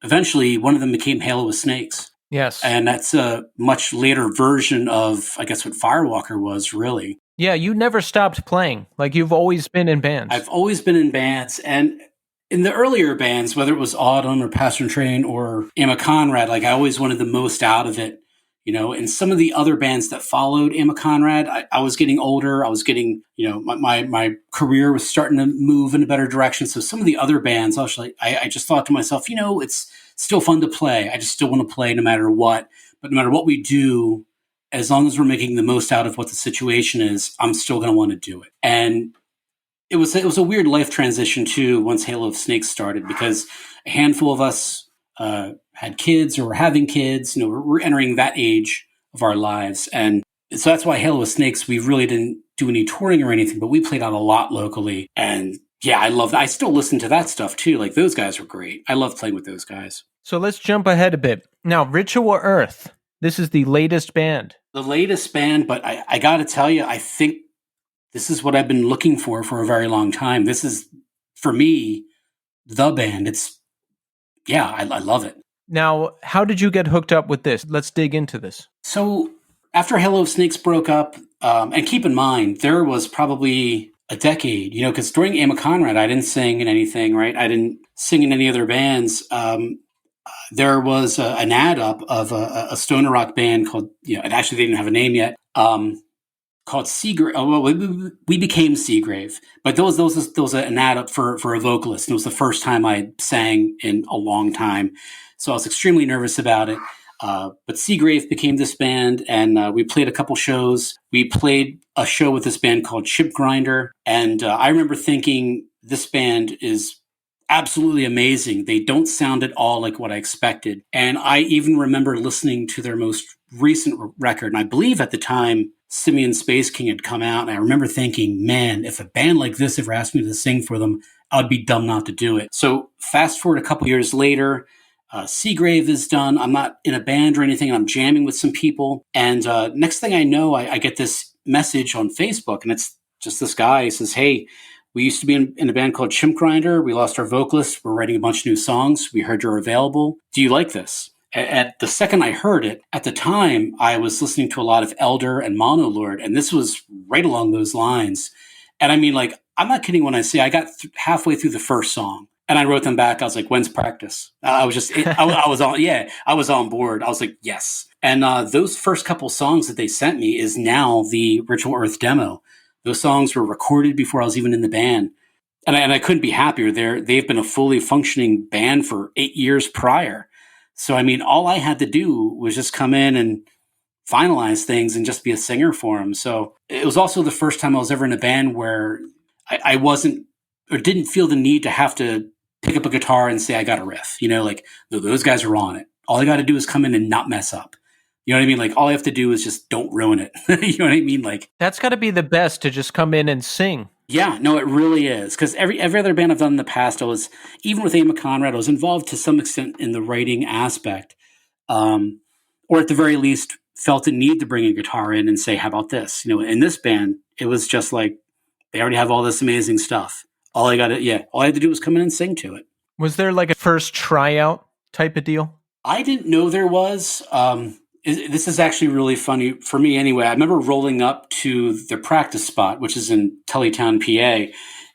eventually one of them became Halo with Snakes. Yes. And that's a much later version of, I guess, what Firewalker was, really. Yeah, you never stopped playing. Like, you've always been in bands. I've always been in bands. And in the earlier bands, whether it was Autumn or Passion Train or Aim of Conrad, like, I always wanted the most out of it. And some of the other bands that followed Aim of Conrad, I was getting older. I was getting, my career was starting to move in a better direction. So some of the other bands, I just thought to myself, it's still fun to play. I just still want to play no matter what. But no matter what we do, as long as we're making the most out of what the situation is, I'm still going to want to do it. And it was a weird life transition too once Halo of Snakes started, because a handful of us had kids or were having kids. We're entering that age of our lives. And so that's why Halo of Snakes, we really didn't do any touring or anything, but we played out a lot locally. And yeah, I love that. I still listen to that stuff too. Like, those guys were great. I love playing with those guys. So let's jump ahead a bit. Now, Ritual Earth, this is the latest band. The latest band, but I got to tell you, I think this is what I've been looking for a very long time. This is, for me, the band. I love it. Now, how did you get hooked up with this? Let's dig into this. So after Halo of Snakes broke up, and keep in mind, there was probably a decade, because during Aim of Conrad, I didn't sing in anything, right? I didn't sing in any other bands. There was an ad up of a stoner rock band called, it actually didn't have a name yet, called Seagrave. Oh, well, we became Seagrave, but there was an ad up for a vocalist. And it was the first time I sang in a long time. So I was extremely nervous about it. But Seagrave became this band, and we played a couple shows. We played a show with this band called Chip Grinder. And I remember thinking, this band is absolutely amazing. They don't sound at all like what I expected. And I even remember listening to their most recent record. And I believe at the time, Simian Space King had come out. And I remember thinking, man, if a band like this ever asked me to sing for them, I would be dumb not to do it. So fast forward a couple years later, Seagrave is done. I'm not in a band or anything. I'm jamming with some people. And next thing I know, I get this message on Facebook, and it's just this guy. He says, "Hey, we used to be in a band called Chimp Grinder. We lost our vocalist. We're writing a bunch of new songs. We heard you're available. Do you like this?" At the second I heard it, at the time, I was listening to a lot of Elder and Monolord, and this was right along those lines. And I mean, like, I'm not kidding when I say I got halfway through the first song, and I wrote them back. I was like, "When's practice?" I was on. Yeah, I was on board. I was like, yes. And those first couple songs that they sent me is now the Ritual Earth demo. Those songs were recorded before I was even in the band. And I couldn't be happier. They've been a fully functioning band for 8 years prior. So, I mean, all I had to do was just come in and finalize things and just be a singer for them. So it was also the first time I was ever in a band where I wasn't or didn't feel the need to have to pick up a guitar and say, I got a riff. Like, those guys are on it. All I got to do is come in and not mess up. You know what I mean? Like, all I have to do is just don't ruin it. You know what I mean? Like, that's got to be the best, to just come in and sing. Yeah, no, it really is. Because every other band I've done in the past, even with Aim of Conrad, I was involved to some extent in the writing aspect. Or at the very least, felt a need to bring a guitar in and say, how about this? In this band, it was just like, they already have all this amazing stuff. All I had to do was come in and sing to it. Was there like a first tryout type of deal? I didn't know there was. This is actually really funny for me anyway. I remember rolling up to the practice spot, which is in Tullytown, PA,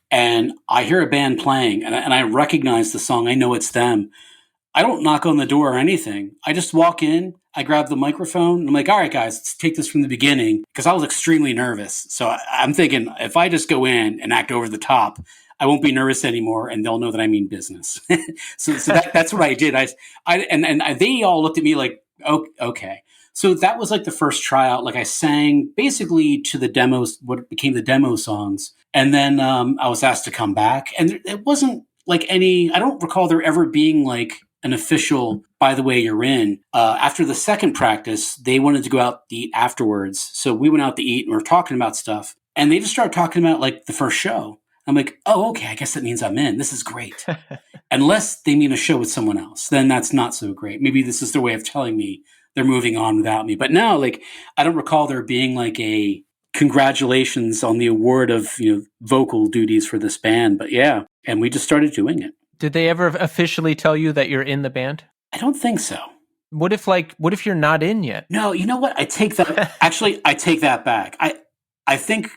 and I hear a band playing, and I recognize the song. I know it's them. I don't knock on the door or anything. I just walk in, I grab the microphone, and I'm like, all right, guys, let's take this from the beginning, because I was extremely nervous. So I'm thinking, if I just go in and act over the top, I won't be nervous anymore, and they'll know that I mean business. so that's what I did. And they all looked at me like, oh, okay. So that was like the first tryout. Like, I sang basically to the demos, what became the demo songs. And then I was asked to come back. And it wasn't like I don't recall there ever being like an official, by the way, you're in. After the second practice, they wanted to go out to eat afterwards. So we went out to eat and we were talking about stuff. And they just started talking about like the first show. I'm like, oh, okay, I guess that means I'm in. This is great. Unless they mean a show with someone else, then that's not so great. Maybe this is their way of telling me they're moving on without me. But now, like, I don't recall there being like a congratulations on the award of, vocal duties for this band. But yeah, and we just started doing it. Did they ever officially tell you that you're in the band? I don't think so. What if you're not in yet? No, you know what? I take that. Actually, I take that back. I think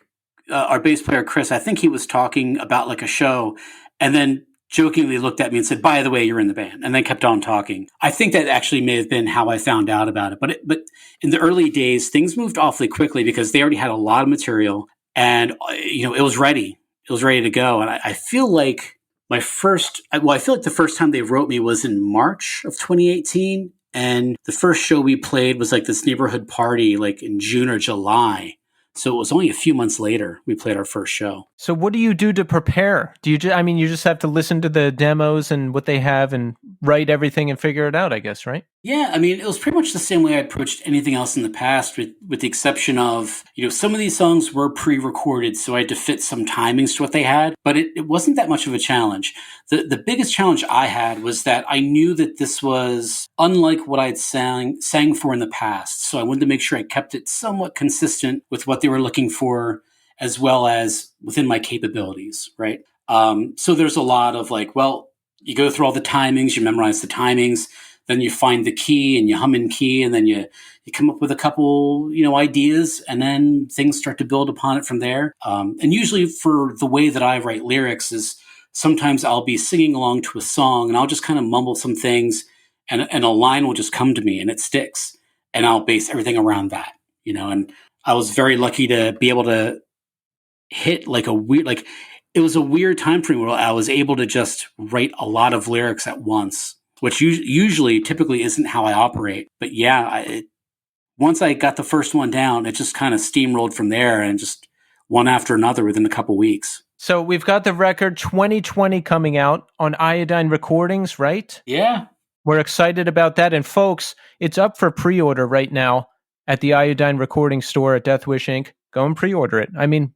our bass player, Chris, I think he was talking about like a show and then jokingly looked at me and said, by the way, you're in the band, and then kept on talking. I think that actually may have been how I found out about it. But in the early days, things moved awfully quickly because they already had a lot of material and, it was ready. It was ready to go. And I feel like I feel like the first time they wrote me was in March of 2018. And the first show we played was like this neighborhood party, like in June or July. So it was only a few months later we played our first show. So what do you do to prepare? Do you you just have to listen to the demos and what they have and write everything and figure it out, I guess, right? Yeah, it was pretty much the same way I approached anything else in the past, with the exception of, some of these songs were pre-recorded, so I had to fit some timings to what they had, but it wasn't that much of a challenge. The biggest challenge I had was that I knew that this was unlike what I'd sang for in the past, so I wanted to make sure I kept it somewhat consistent with what they were looking for, as well as within my capabilities, right? So there's a lot of like, well, you go through all the timings, you memorize the timings, then you find the key and you hum in key, and then you come up with a couple, ideas, and then things start to build upon it from there. And usually for the way that I write lyrics is sometimes I'll be singing along to a song and I'll just kind of mumble some things and a line will just come to me and it sticks. And I'll base everything around that, and I was very lucky to be able to hit like it was a weird time frame where I was able to just write a lot of lyrics at once, which typically isn't how I operate. But yeah, once I got the first one down, it just kind of steamrolled from there and just one after another within a couple weeks. So we've got the record 2020 coming out on Iodine Recordings, right? Yeah. We're excited about that. And folks, it's up for pre-order right now at the Iodine Recording store at Death Wish Inc. Go and pre-order it.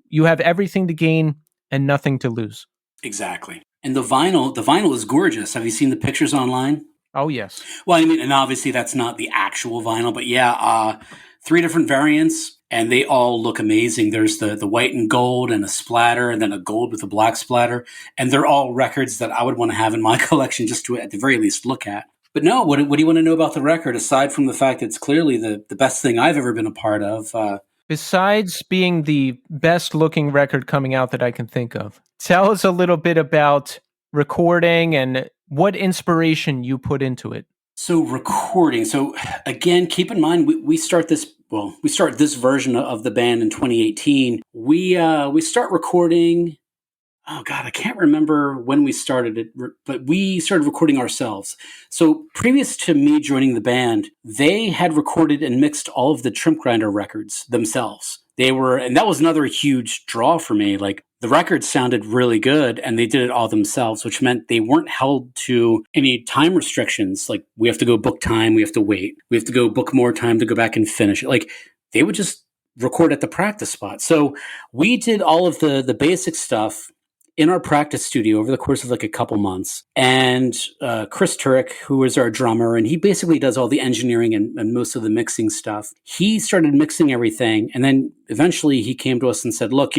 You have everything to gain and nothing to lose. Exactly. And the vinyl is gorgeous. Have you seen the pictures online? Oh, yes. Well, and obviously that's not the actual vinyl, but yeah, 3 different variants, and they all look amazing. There's the white and gold and a splatter, and then a gold with a black splatter. And they're all records that I would want to have in my collection just to, at the very least, look at. But no, what do you want to know about the record, aside from the fact that it's clearly the best thing I've ever been a part of? Besides being the best looking record coming out that I can think of, tell us a little bit about recording and what inspiration you put into it. So recording. So again, keep in mind, we start this we start this version of the band in 2018. We start recording. Oh God, I can't remember when we started it, but we started recording ourselves. So previous to me joining the band, they had recorded and mixed all of the Trimp Grinder records themselves. And that was another huge draw for me. Like, the records sounded really good and they did it all themselves, which meant they weren't held to any time restrictions. Like, we have to go book time, we have to wait, we have to go book more time to go back and finish it. Like, they would just record at the practice spot. So we did all of the basic stuff in our practice studio over the course of like a couple months. And Chris Turek, who is our drummer, and he basically does all the engineering and most of the mixing stuff, he started mixing everything. And then eventually he came to us and said, look,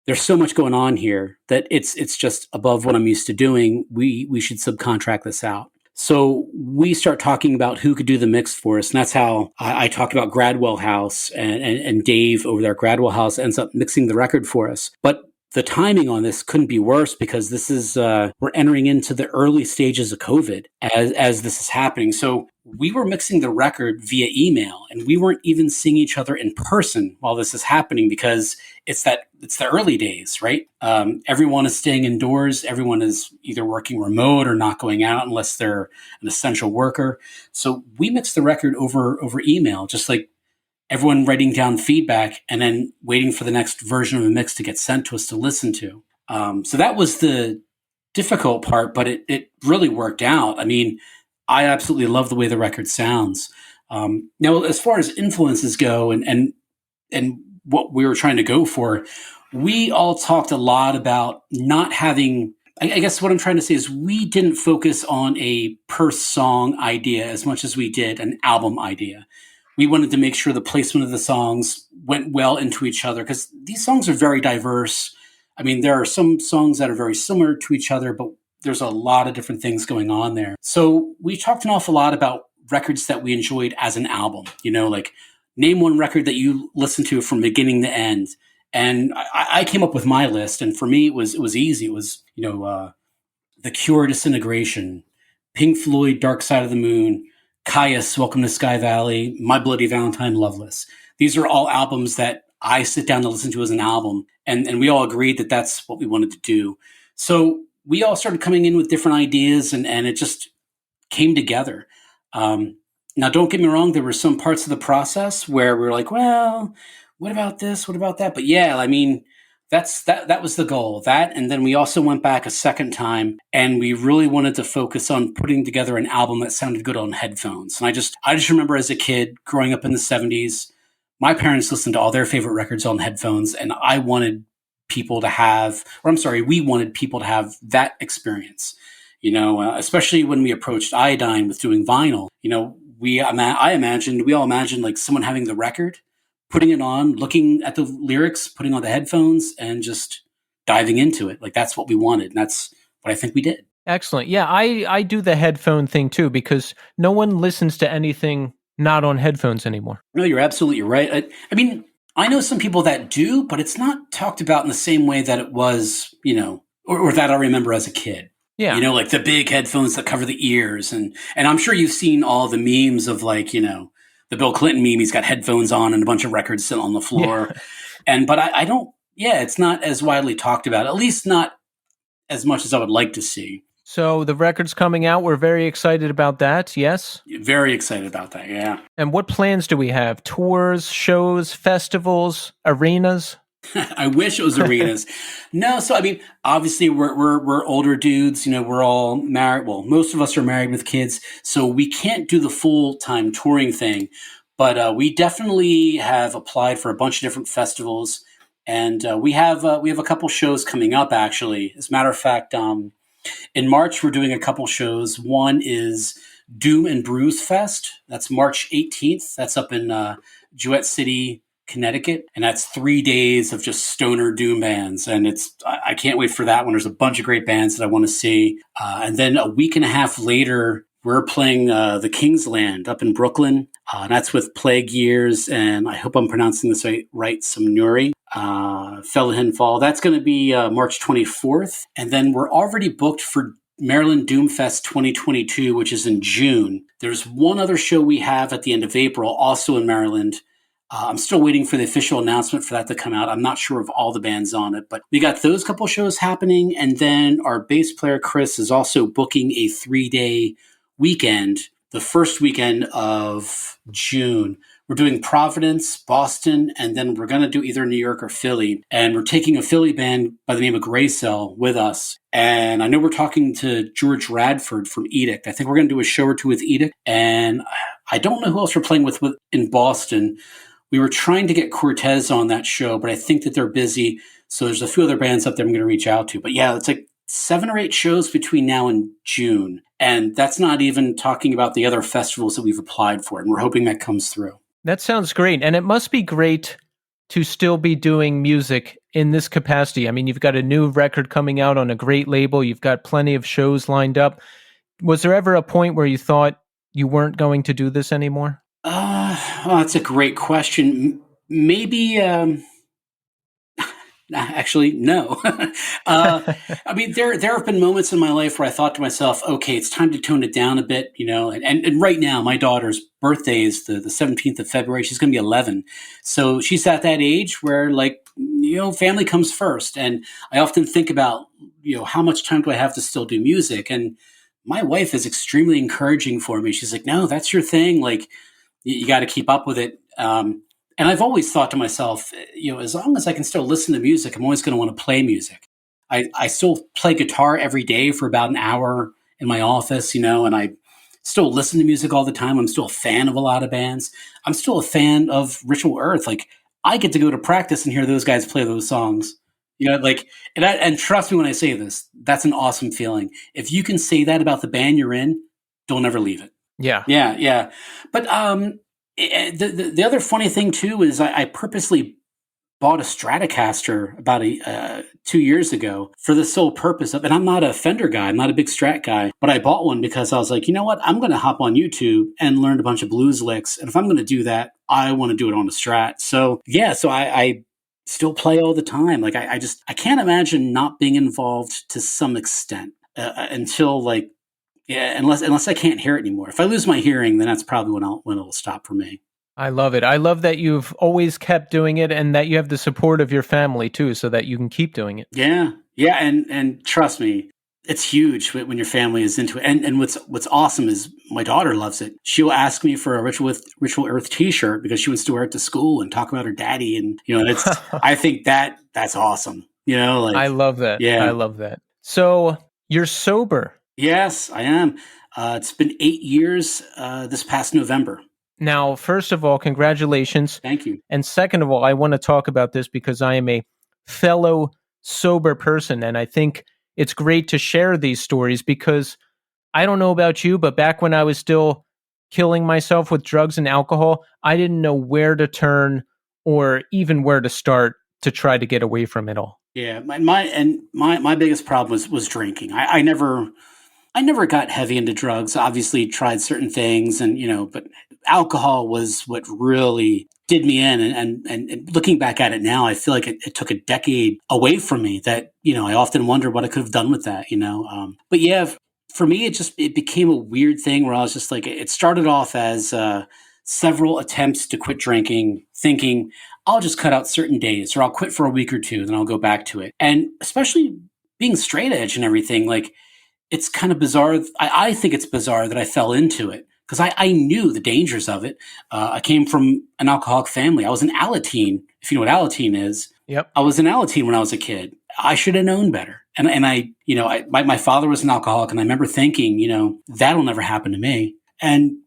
there's so much going on here that it's just above what I'm used to doing. We should subcontract this out. So we start talking about who could do the mix for us. And that's how I talked about Gradwell House, and Dave over there at Gradwell House ends up mixing the record for us. But the timing on this couldn't be worse, because this is we're entering into the early stages of COVID as this is happening. So we were mixing the record via email, and we weren't even seeing each other in person while this is happening, because it's the early days, right? Everyone is staying indoors. Everyone is either working remote or not going out unless they're an essential worker. So we mixed the record over email, just like everyone writing down feedback and then waiting for the next version of the mix to get sent to us to listen to. So that was the difficult part, but it really worked out. I mean, I absolutely love the way the record sounds. Now, as far as influences go and what we were trying to go for, we all talked a lot about not having, I guess what I'm trying to say is, we didn't focus on a per song idea as much as we did an album idea. We wanted to make sure the placement of the songs went well into each other, because these songs are very diverse. I mean, there are some songs that are very similar to each other, but there's a lot of different things going on there. So we talked an awful lot about records that we enjoyed as an album, like name one record that you listen to from beginning to end. And I came up with my list. And for me, it was easy. It was, The Cure, Disintegration, Pink Floyd, Dark Side of the Moon, Caius, Welcome to Sky Valley, My Bloody Valentine, Loveless. These are all albums that I sit down to listen to as an album. And we all agreed that that's what we wanted to do. So we all started coming in with different ideas, and it just came together. Now, don't get me wrong, there were some parts of the process where we were like, well, what about this? What about that? But yeah, I mean, that was the goal. That, and then we also went back a second time, and we really wanted to focus on putting together an album that sounded good on headphones. And I just remember as a kid growing up in the 70s, my parents listened to all their favorite records on headphones, and we wanted people to have that experience, especially when we approached Iodine with doing vinyl. We all imagined like someone having the record, putting it on, looking at the lyrics, putting on the headphones, and just diving into it. Like, that's what we wanted. And that's what I think we did. Excellent. Yeah, I do the headphone thing too, because no one listens to anything not on headphones anymore. No, you're absolutely right. I mean, I know some people that do, but it's not talked about in the same way that it was, or that I remember as a kid. Yeah. Like the big headphones that cover the ears. And I'm sure you've seen all the memes of, like, the Bill Clinton meme. He's got headphones on and a bunch of records sitting on the floor. Yeah. But I don't, it's not as widely talked about, at least not as much as I would like to see. So the record's coming out. We're very excited about that. Yes? Very excited about that, yeah. And what plans do we have? Tours, shows, festivals, arenas? I wish it was arenas. No, so I mean, obviously we're older dudes. We're all married. Well, most of us are married with kids, so we can't do the full-time touring thing. But we definitely have applied for a bunch of different festivals, and we have a couple shows coming up. Actually, as a matter of fact, in March we're doing a couple shows. One is Doom and Bruise Fest. That's March 18th. That's up in Jewett City, Connecticut, and that's 3 days of just stoner doom bands, and I can't wait for that one. There's a bunch of great bands that I want to see, and then a week and a half later we're playing the Kingsland up in Brooklyn, and that's with Plague Years, and I hope I'm pronouncing this right, Samnuri, Fellahin Fall. That's going to be March 24th, and then we're already booked for Maryland Doomfest 2022, which is in June. There's one other show we have at the end of April, also in Maryland, I'm still waiting for the official announcement for that to come out. I'm not sure of all the bands on it, but we got those couple shows happening. And then our bass player, Chris, is also booking a 3-day weekend, the first weekend of June. We're doing Providence, Boston, and then we're going to do either New York or Philly. And we're taking a Philly band by the name of Gray Cell with us. And I know we're talking to George Radford from Edict. I think we're going to do a show or two with Edict. And I don't know who else we're playing with in Boston. We were trying to get Cortez on that show, but I think that they're busy. So there's a few other bands up there I'm going to reach out to. But yeah, it's like 7 or 8 shows between now and June. And that's not even talking about the other festivals that we've applied for. And we're hoping that comes through. That sounds great. And it must be great to still be doing music in this capacity. I mean, you've got a new record coming out on a great label. You've got plenty of shows lined up. Was there ever a point where you thought you weren't going to do this anymore? That's a great question. Maybe, actually, no. I mean, there have been moments in my life where I thought to myself, okay, it's time to tone it down a bit, and right now my daughter's birthday is the 17th of February. She's going to be 11. So she's at that age where family comes first. And I often think about, how much time do I have to still do music? And my wife is extremely encouraging for me. She's like, no, that's your thing. Like, you got to keep up with it. And I've always thought to myself, as long as I can still listen to music, I'm always going to want to play music. I still play guitar every day for about an hour in my office, and I still listen to music all the time. I'm still a fan of a lot of bands. I'm still a fan of Ritual Earth. Like, I get to go to practice and hear those guys play those songs. And trust me when I say this, that's an awesome feeling. If you can say that about the band you're in, don't ever leave it. Yeah. Yeah. But the other funny thing too is I purposely bought a Stratocaster about 2 years ago for the sole purpose of, and I'm not a Fender guy, I'm not a big Strat guy, but I bought one because I was like, you know what, I'm going to hop on YouTube and learn a bunch of blues licks. And if I'm going to do that, I want to do it on a Strat. So yeah, I still play all the time. Like I can't imagine not being involved to some extent until unless I can't hear it anymore. If I lose my hearing, then that's probably when it'll stop for me. I love it. I love that you've always kept doing it and that you have the support of your family too, so that you can keep doing it. Yeah. And trust me, it's huge when your family is into it. And what's awesome is my daughter loves it. She'll ask me for a Ritual Earth t-shirt because she wants to wear it to school and talk about her daddy. And, it's, I think that's awesome. I love that. Yeah. I love that. So you're sober. Yes, I am. It's been 8 years this past November. Now, first of all, congratulations. Thank you. And second of all, I want to talk about this because I am a fellow sober person. And I think it's great to share these stories because I don't know about you, but back when I was still killing myself with drugs and alcohol, I didn't know where to turn or even where to start to try to get away from it all. Yeah, my biggest problem was drinking. I never got heavy into drugs. Obviously, tried certain things, but alcohol was what really did me in. And looking back at it now, I feel like it took a decade away from me. That I often wonder what I could have done with that. But yeah, for me, it became a weird thing where I was just like, it started off as several attempts to quit drinking, thinking I'll just cut out certain days, or I'll quit for a week or two, then I'll go back to it. And especially being straight edge and everything, like, it's kind of bizarre. I think it's bizarre that I fell into it because I knew the dangers of it. I came from an alcoholic family. I was an Alateen, if you know what Alateen is. Yep. I was an Alateen when I was a kid. I should have known better. And my father was an alcoholic, and I remember thinking, that'll never happen to me. And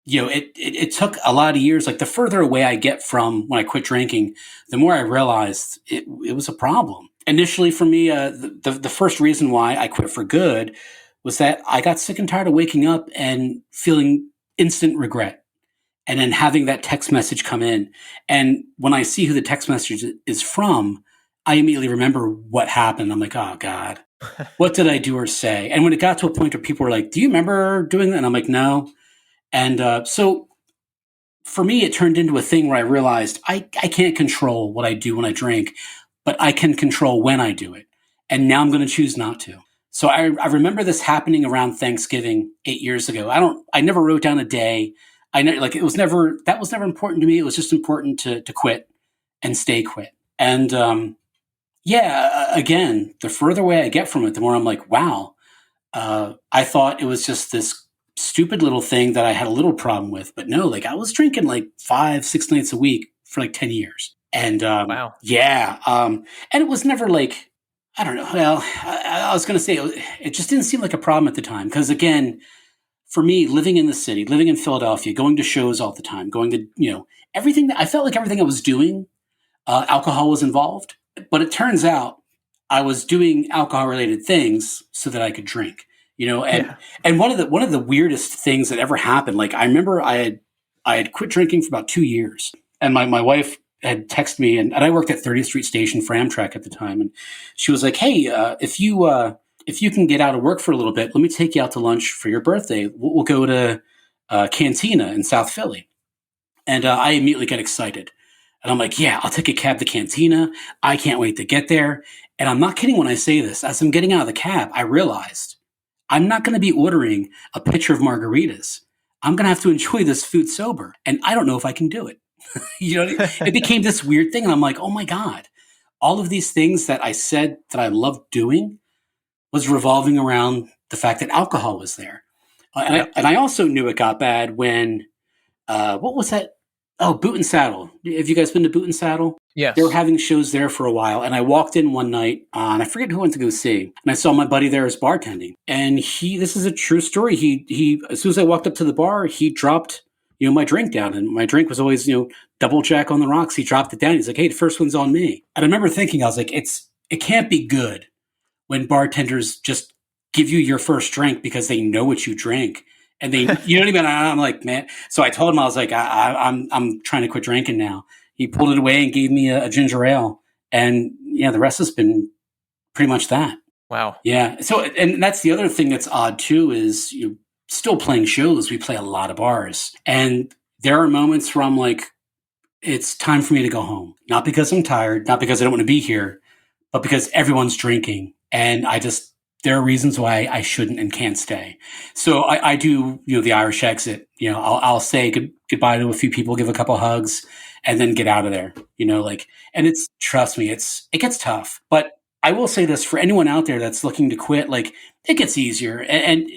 it took a lot of years. Like, the further away I get from when I quit drinking, the more I realized it was a problem. Initially, for me, the first reason why I quit for good was that I got sick and tired of waking up and feeling instant regret, and then having that text message come in. And when I see who the text message is from, I immediately remember what happened. I'm like, oh God, what did I do or say? And when it got to a point where people were like, do you remember doing that? And I'm like, no. And so for me, it turned into a thing where I realized I can't control what I do when I drink, but I can control when I do it. And now I'm going to choose not to. So I remember this happening around Thanksgiving 8 years ago. I never wrote down a day. I know, like, that was never important to me. It was just important to quit and stay quit. And again, the further away I get from it, the more I'm like, wow, I thought it was just this stupid little thing that I had a little problem with, but no, like I was drinking like 5, 6 nights a week for like 10 years. And Wow. and it was never like, I don't know. Well, I was going to say it just didn't seem like a problem at the time. Because again, for me, living in the city, living in Philadelphia, going to shows all the time, going to, everything I felt like everything I was doing, alcohol was involved. But it turns out I was doing alcohol related things so that I could drink, and Yeah. and one of the weirdest things that ever happened, like I remember I had quit drinking for about 2 years, and my wife had texted me, and I worked at 30th Street Station for Amtrak at the time, and she was like, "Hey, if you can get out of work for a little bit, let me take you out to lunch for your birthday. We'll go to Cantina in South Philly." And I immediately get excited. And I'm like, yeah, I'll take a cab to Cantina. I can't wait to get there. And I'm not kidding when I say this. As I'm getting out of the cab, I realized I'm not going to be ordering a pitcher of margaritas. I'm going to have to enjoy this food sober. And I don't know if I can do it. It became this weird thing. And I'm like, oh my God, all of these things that I said that I loved doing was revolving around the fact that alcohol was there. And I also knew it got bad when, what was that? Oh, Boot and Saddle. Have you guys been to Boot and Saddle? Yes. They were having shows there for a while, and I walked in one night, and I forget who I went to go see, and I saw my buddy there as bartending. And this is a true story. He, as soon as I walked up to the bar, he dropped, my drink down, and my drink was always, double Jack on the rocks. He dropped it down. He's like, "Hey, the first one's on me." And I remember thinking, I was like, it can't be good when bartenders just give you your first drink because they know what you drink. And they, you know what I mean? I'm like, man. So I told him, I was like, I'm trying to quit drinking now. He pulled it away and gave me a ginger ale. And the rest has been pretty much that. Wow. Yeah. So, and that's the other thing that's odd too, is you still playing shows. We play a lot of bars. And there are moments where I'm like, it's time for me to go home. Not because I'm tired, not because I don't want to be here, but because everyone's drinking. And there are reasons why I shouldn't and can't stay. So I do, the Irish exit. I'll say goodbye to a few people, give a couple hugs, and then get out of there. And trust me, it gets tough. But I will say this for anyone out there that's looking to quit, like it gets easier. And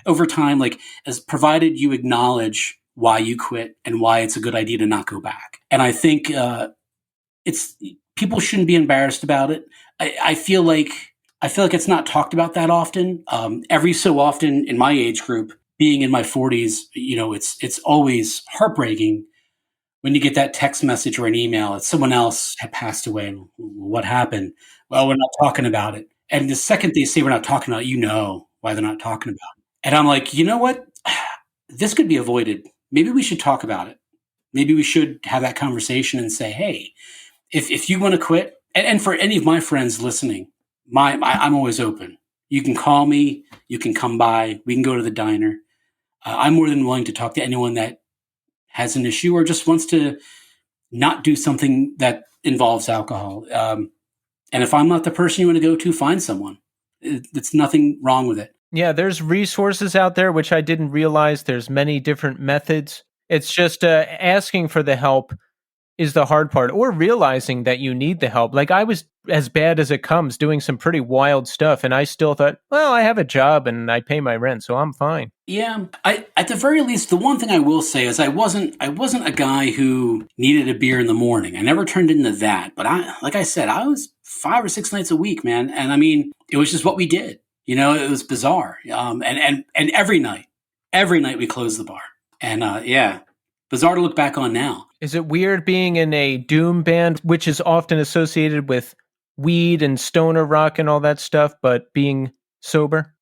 over time, like as provided you acknowledge why you quit and why it's a good idea to not go back. And I think people shouldn't be embarrassed about it. I feel like it's not talked about that often. Every so often in my age group, being in my 40s, it's always heartbreaking when you get that text message or an email that someone else had passed away. And what happened? Well, we're not talking about it. And the second they say we're not talking about it, why they're not talking about it. And I'm like, you know what? This could be avoided. Maybe we should talk about it. Maybe we should have that conversation and say, hey, if you want to quit, and for any of my friends listening, I'm always open. You can call me. You can come by. We can go to the diner. I'm more than willing to talk to anyone that has an issue or just wants to not do something that involves alcohol. And if I'm not the person you want to go to, find someone. It's nothing wrong with it. Yeah, there's resources out there, which I didn't realize. There's many different methods. It's just asking for the help is the hard part, or realizing that you need the help. Like I was as bad as it comes doing some pretty wild stuff, and I still thought, well, I have a job and I pay my rent, so I'm fine. Yeah, at the very least, the one thing I will say is I wasn't a guy who needed a beer in the morning. I never turned into that. But like I said, I was 5 or 6 nights a week, man. And I mean, it was just what we did. It was bizarre. And every night we closed the bar. And bizarre to look back on now. Is it weird being in a doom band, which is often associated with weed and stoner rock and all that stuff, but being sober?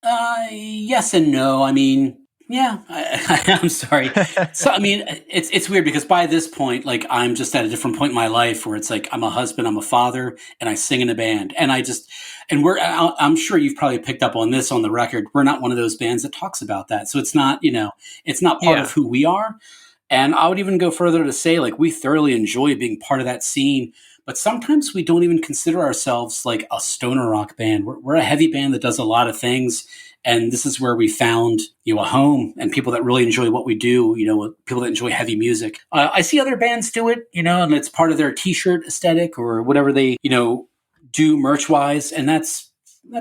Yes and no. I mean, yeah, I'm sorry. So, I mean, it's weird because by this point, like I'm just at a different point in my life where it's like, I'm a husband, I'm a father, and I sing in a band. And I'm sure you've probably picked up on this on the record. We're not one of those bands that talks about that. So it's not, it's not part of who we are. And I would even go further to say, like, we thoroughly enjoy being part of that scene. But sometimes we don't even consider ourselves like a stoner rock band. We're a heavy band that does a lot of things. And this is where we found, a home and people that really enjoy what we do, people that enjoy heavy music. I see other bands do it, and it's part of their t-shirt aesthetic or whatever they, do merch wise. And that's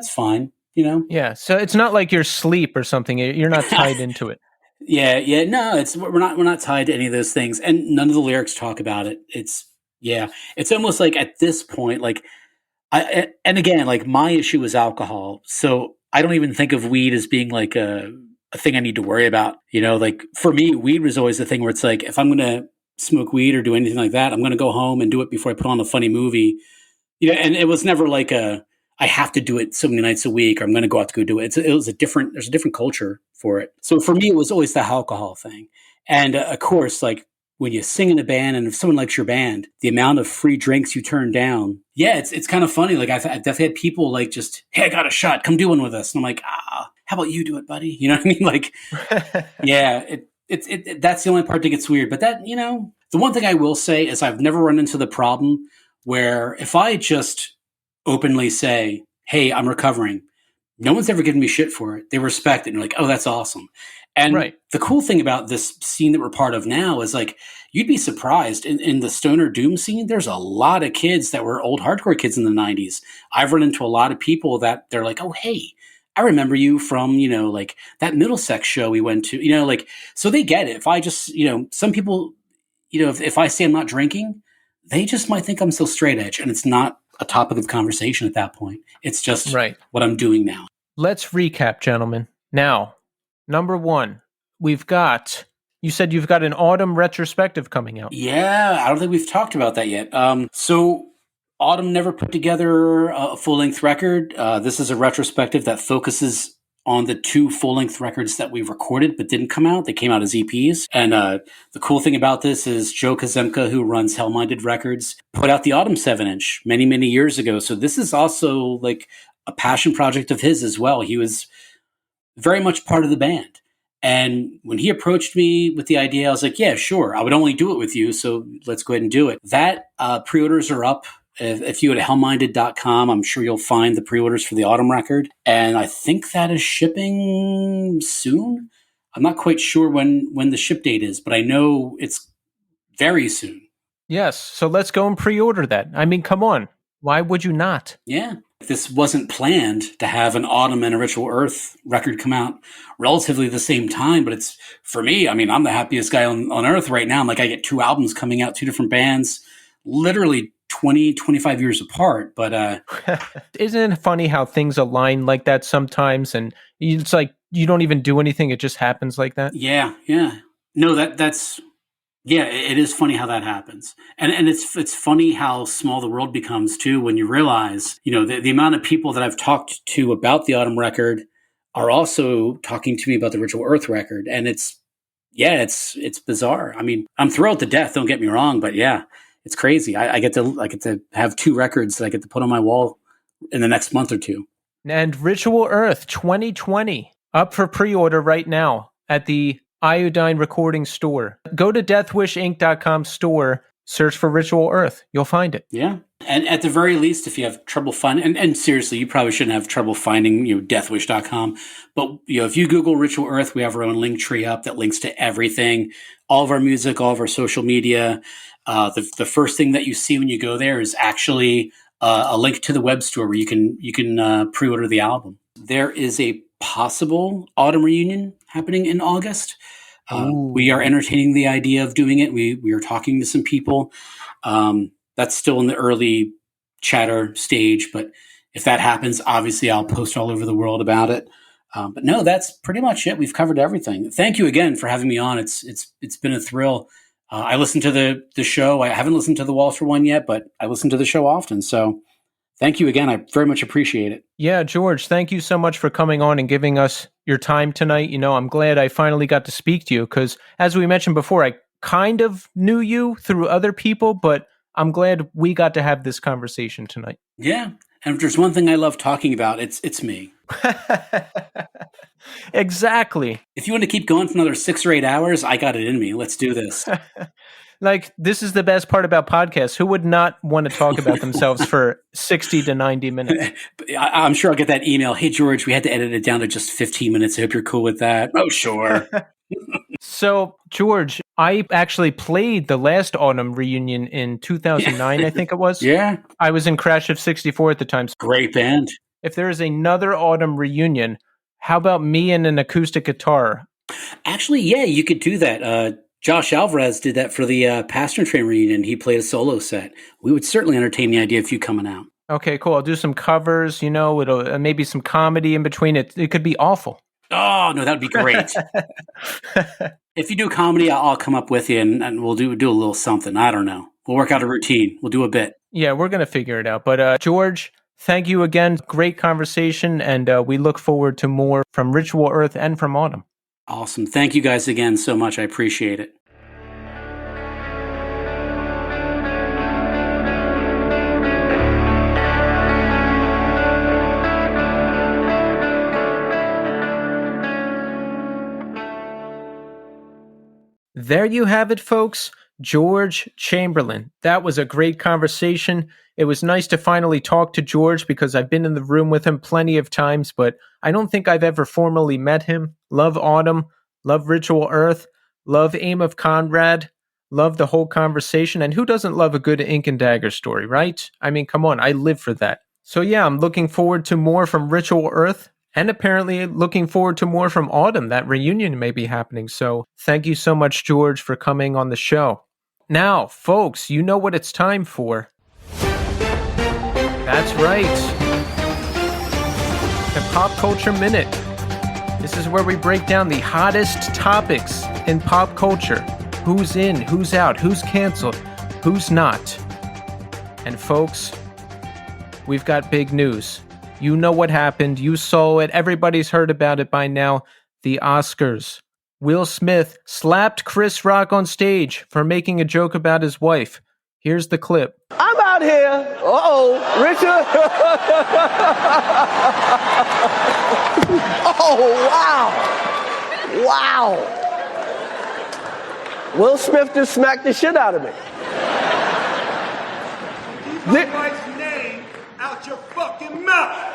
fine, Yeah. So it's not like you're sleep or something. You're not tied into it. Yeah. No, we're not tied to any of those things. And none of the lyrics talk about it. It's almost like at this point, like and again, like my issue is alcohol. So I don't even think of weed as being like a thing I need to worry about. Like for me, weed was always the thing where it's like, if I'm going to smoke weed or do anything like that, I'm going to go home and do it before I put on a funny movie. And it was never like I have to do it so many nights a week, or I'm going to go out to go do it. There's a different culture for it. So for me, it was always the alcohol thing. And of course, like when you sing in a band and if someone likes your band, the amount of free drinks you turn down. Yeah, it's kind of funny. Like I've definitely had people like just, hey, I got a shot. Come do one with us. And I'm like, how about you do it, buddy? You know what I mean? Like, yeah, that's the only part that gets weird. But that, the one thing I will say is I've never run into the problem where if I just openly say, hey, I'm recovering, no one's ever given me shit for it. They respect it. And they're like, oh, that's awesome. And Right. The cool thing about this scene that we're part of now is like, you'd be surprised in the stoner doom scene. There's a lot of kids that were old hardcore kids in the 90s. I've run into a lot of people that they're like, oh, hey, I remember you from, like that Middlesex show we went to, like, so they get it. If I just, some people, if I say I'm not drinking, they just might think I'm still straight edge, and it's not a topic of conversation at that point. It's just Right. what I'm doing now. Let's recap, gentlemen. Now, number one, you said you've got an autumn retrospective coming out. Yeah, I don't think we've talked about that yet. So Autumn never put together a full-length record. This is a retrospective that focuses on the 2 full-length records that we've recorded but didn't come out. They came out as EPs. And the cool thing about this is Joe Kazemka, who runs Hell-Minded Records, put out the Autumn 7-inch many, many years ago. So this is also like a passion project of his as well. He was very much part of the band. And when he approached me with the idea, I was like, yeah, sure. I would only do it with you. So let's go ahead and do it. That pre-orders are up. If you go to hellminded.com, I'm sure you'll find the pre-orders for the Autumn record. And I think that is shipping soon. I'm not quite sure when the ship date is, but I know it's very soon. Yes. So let's go and pre-order that. I mean, come on. Why would you not? Yeah. This wasn't planned to have an Autumn and a Ritual Earth record come out relatively the same time, but it's, for me, I mean, I'm the happiest guy on earth right now. I'm like, I get 2 albums coming out, 2 different bands, literally 20, 25 years apart. But isn't it funny how things align like that sometimes? And it's like you don't even do anything. It just happens like that. Yeah. No, that's yeah, it is funny how that happens. And it's funny how small the world becomes too when you realize, the amount of people that I've talked to about the Autumn record are also talking to me about the Ritual Earth record. And it's bizarre. I mean, I'm thrilled to death, don't get me wrong, but yeah, it's crazy. I get to have 2 records that I get to put on my wall in the next month or 2. And Ritual Earth 2020 up for pre-order right now at the Iodine Recordings store. Go to deathwishinc.com store, search for Ritual Earth. You'll find it. Yeah. And at the very least, if you have trouble finding, and seriously, you probably shouldn't have trouble finding, deathwish.com. But, if you Google Ritual Earth, we have our own link tree up that links to everything, all of our music, all of our social media. The first thing that you see when you go there is actually a link to the web store where you can pre-order the album. There is a possible Autumn reunion happening in August. We are entertaining the idea of doing it. We are talking to some people. That's still in the early chatter stage, but if that happens, obviously I'll post all over the world about it. But no, that's pretty much it. We've covered everything. Thank you again for having me on. It's been a thrill. I listened to the show. I haven't listened to the Walter one yet, but I listen to the show often. So thank you again. I very much appreciate it. Yeah, George, thank you so much for coming on and giving us your time tonight. I'm glad I finally got to speak to you because, as we mentioned before, I kind of knew you through other people, but I'm glad we got to have this conversation tonight. Yeah. And if there's one thing I love talking about, it's me. Exactly. If you want to keep going for another 6 or 8 hours, I got it in me. Let's do this. Like, this is the best part about podcasts. Who would not want to talk about themselves for 60 to 90 minutes? I'm sure I'll get that email. Hey, George, we had to edit it down to just 15 minutes. I hope you're cool with that. Oh, sure. So, George, I actually played the last Autumn reunion in 2009, I think it was. Yeah. I was in Crash of 64 at the time. Great band. If there is another Autumn reunion, how about me and an acoustic guitar? Actually, yeah, you could do that. Josh Alvarez did that for the Pastor Train reunion. He played a solo set. We would certainly entertain the idea of you coming out. Okay, cool. I'll do some covers, it'll maybe some comedy in between. It could be awful. Oh, no, that would be great. If you do comedy, I'll come up with you and we'll do a little something. I don't know. We'll work out a routine. We'll do a bit. Yeah, we're going to figure it out. But George, thank you again. Great conversation. And we look forward to more from Ritual Earth and from Autumn. Awesome. Thank you guys again so much. I appreciate it. There you have it, folks. George Chamberlin. That was a great conversation. It was nice to finally talk to George because I've been in the room with him plenty of times, but I don't think I've ever formally met him. Love Autumn, love Ritual Earth, love Aim of Conrad, love the whole conversation. And who doesn't love a good Ink and Dagger story, right? I mean, come on, I live for that. So yeah, I'm looking forward to more from Ritual Earth. And apparently looking forward to more from Autumn. That reunion may be happening. So thank you so much, George, for coming on the show. Now, folks, you know what it's time for. That's right. The Pop Culture Minute. This is where we break down the hottest topics in pop culture. Who's in, who's out, who's canceled, who's not. And folks, we've got big news. You know what happened. You saw it. Everybody's heard about it by now. The Oscars. Will Smith slapped Chris Rock on stage for making a joke about his wife. Here's the clip. I'm out here. Richard. Oh, wow. Wow. Will Smith just smacked the shit out of me. Keep my wife's name out your fucking mouth.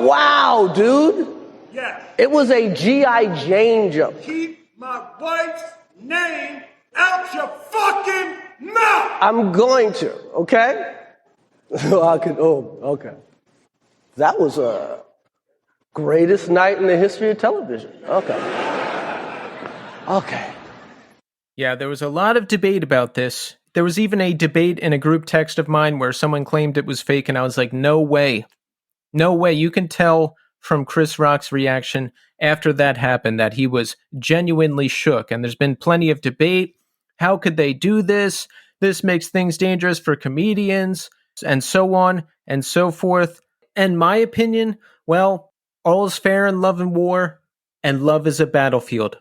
Wow, dude. Yes. It was a G.I. Jane joke. Keep my wife's name out your fucking mouth. I'm going to, okay? Okay. That was a greatest night in the history of television. Okay. Yeah, there was a lot of debate about this. There was even a debate in a group text of mine where someone claimed it was fake, and I was like, no way. No way. You can tell from Chris Rock's reaction after that happened that he was genuinely shook. And there's been plenty of debate. How could they do this? This makes things dangerous for comedians, and so on and so forth. And my opinion, well, all is fair in love and war, and love is a battlefield.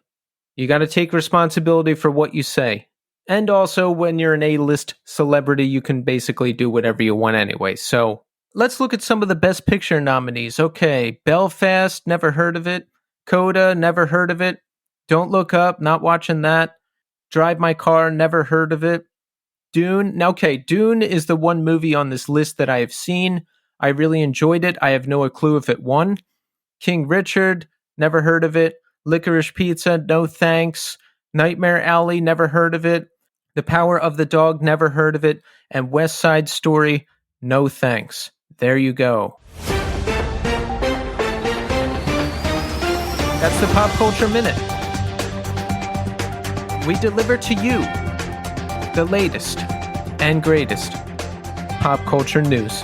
You got to take responsibility for what you say. And also, when you're an A-list celebrity, you can basically do whatever you want anyway. So let's look at some of the Best Picture nominees. Okay, Belfast, never heard of it. Coda, never heard of it. Don't Look Up, not watching that. Drive My Car, never heard of it. Dune, okay, Dune is the one movie on this list that I have seen. I really enjoyed it. I have no clue if it won. King Richard, never heard of it. Licorice Pizza, no thanks. Nightmare Alley, never heard of it. The Power of the Dog, never heard of it. And West Side Story, no thanks. There you go. That's the Pop Culture Minute. We deliver to you the latest and greatest pop culture news.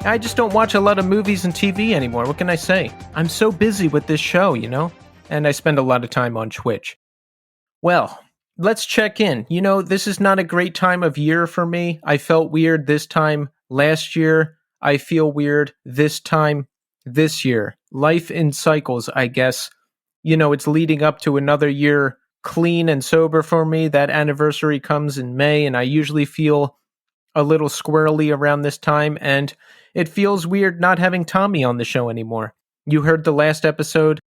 I just don't watch a lot of movies and TV anymore. What can I say? I'm so busy with this show, and I spend a lot of time on Twitch. Well, let's check in. This is not a great time of year for me. I felt weird this time last year. I feel weird this time this year. Life in cycles, I guess. It's leading up to another year clean and sober for me. That anniversary comes in May, and I usually feel a little squirrely around this time, and it feels weird not having Tommy on the show anymore. You heard the last episode.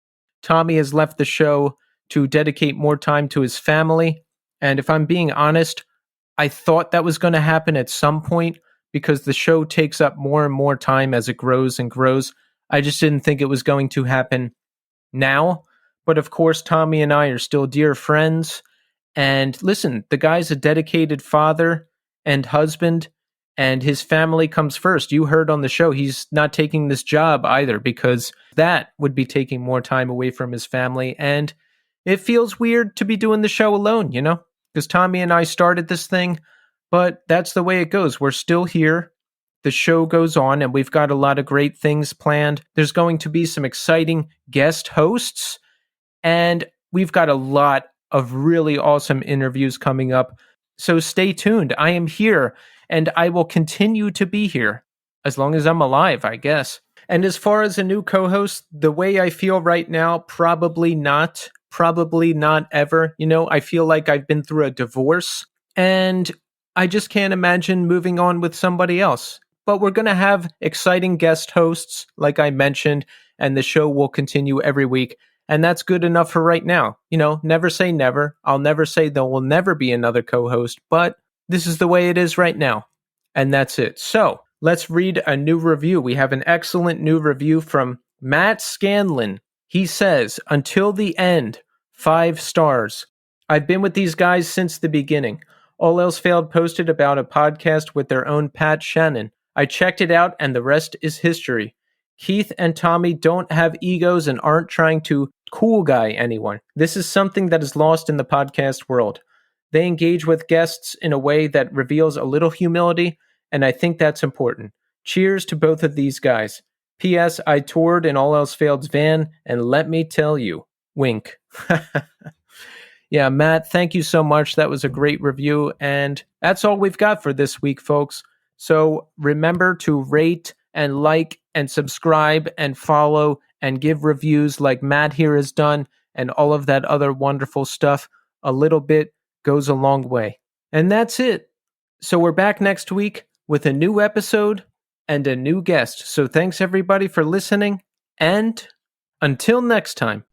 Tommy has left the show to dedicate more time to his family, And if I'm being honest, I thought that was going to happen at some point because the show takes up more and more time as it grows and grows. I just didn't think it was going to happen now. But of course, Tommy and I are still dear friends. And listen, the guy's a dedicated father and husband, and his family comes first. You heard on the show, he's not taking this job either because that would be taking more time away from his family. And it feels weird to be doing the show alone, because Tommy and I started this thing, but that's the way it goes. We're still here. The show goes on, and we've got a lot of great things planned. There's going to be some exciting guest hosts, and we've got a lot of really awesome interviews coming up. So stay tuned. I am here, and I will continue to be here as long as I'm alive, I guess. And as far as a new co-host, the way I feel right now, probably not ever. I feel like I've been through a divorce, and I just can't imagine moving on with somebody else. But we're going to have exciting guest hosts, like I mentioned, and the show will continue every week. And that's good enough for right now. Never say never. I'll never say there will never be another co-host, but this is the way it is right now. And that's it. So let's read a new review. We have an excellent new review from Matt Scanlon. He says, "Until the end, 5 stars. I've been with these guys since the beginning. All Else Failed posted about a podcast with their own Pat Shannon. I checked it out, and the rest is history. Keith and Tommy don't have egos and aren't trying to cool guy anyone. This is something that is lost in the podcast world. They engage with guests in a way that reveals a little humility, and I think that's important. Cheers to both of these guys. P.S. I toured in All Else Failed's van, and let me tell you, wink." Yeah, Matt, thank you so much. That was a great review, and that's all we've got for this week, folks. So remember to rate and like and subscribe and follow and give reviews like Matt here has done and all of that other wonderful stuff. A little bit goes a long way. And that's it. So we're back next week with a new episode and a new guest. So thanks everybody for listening, and until next time.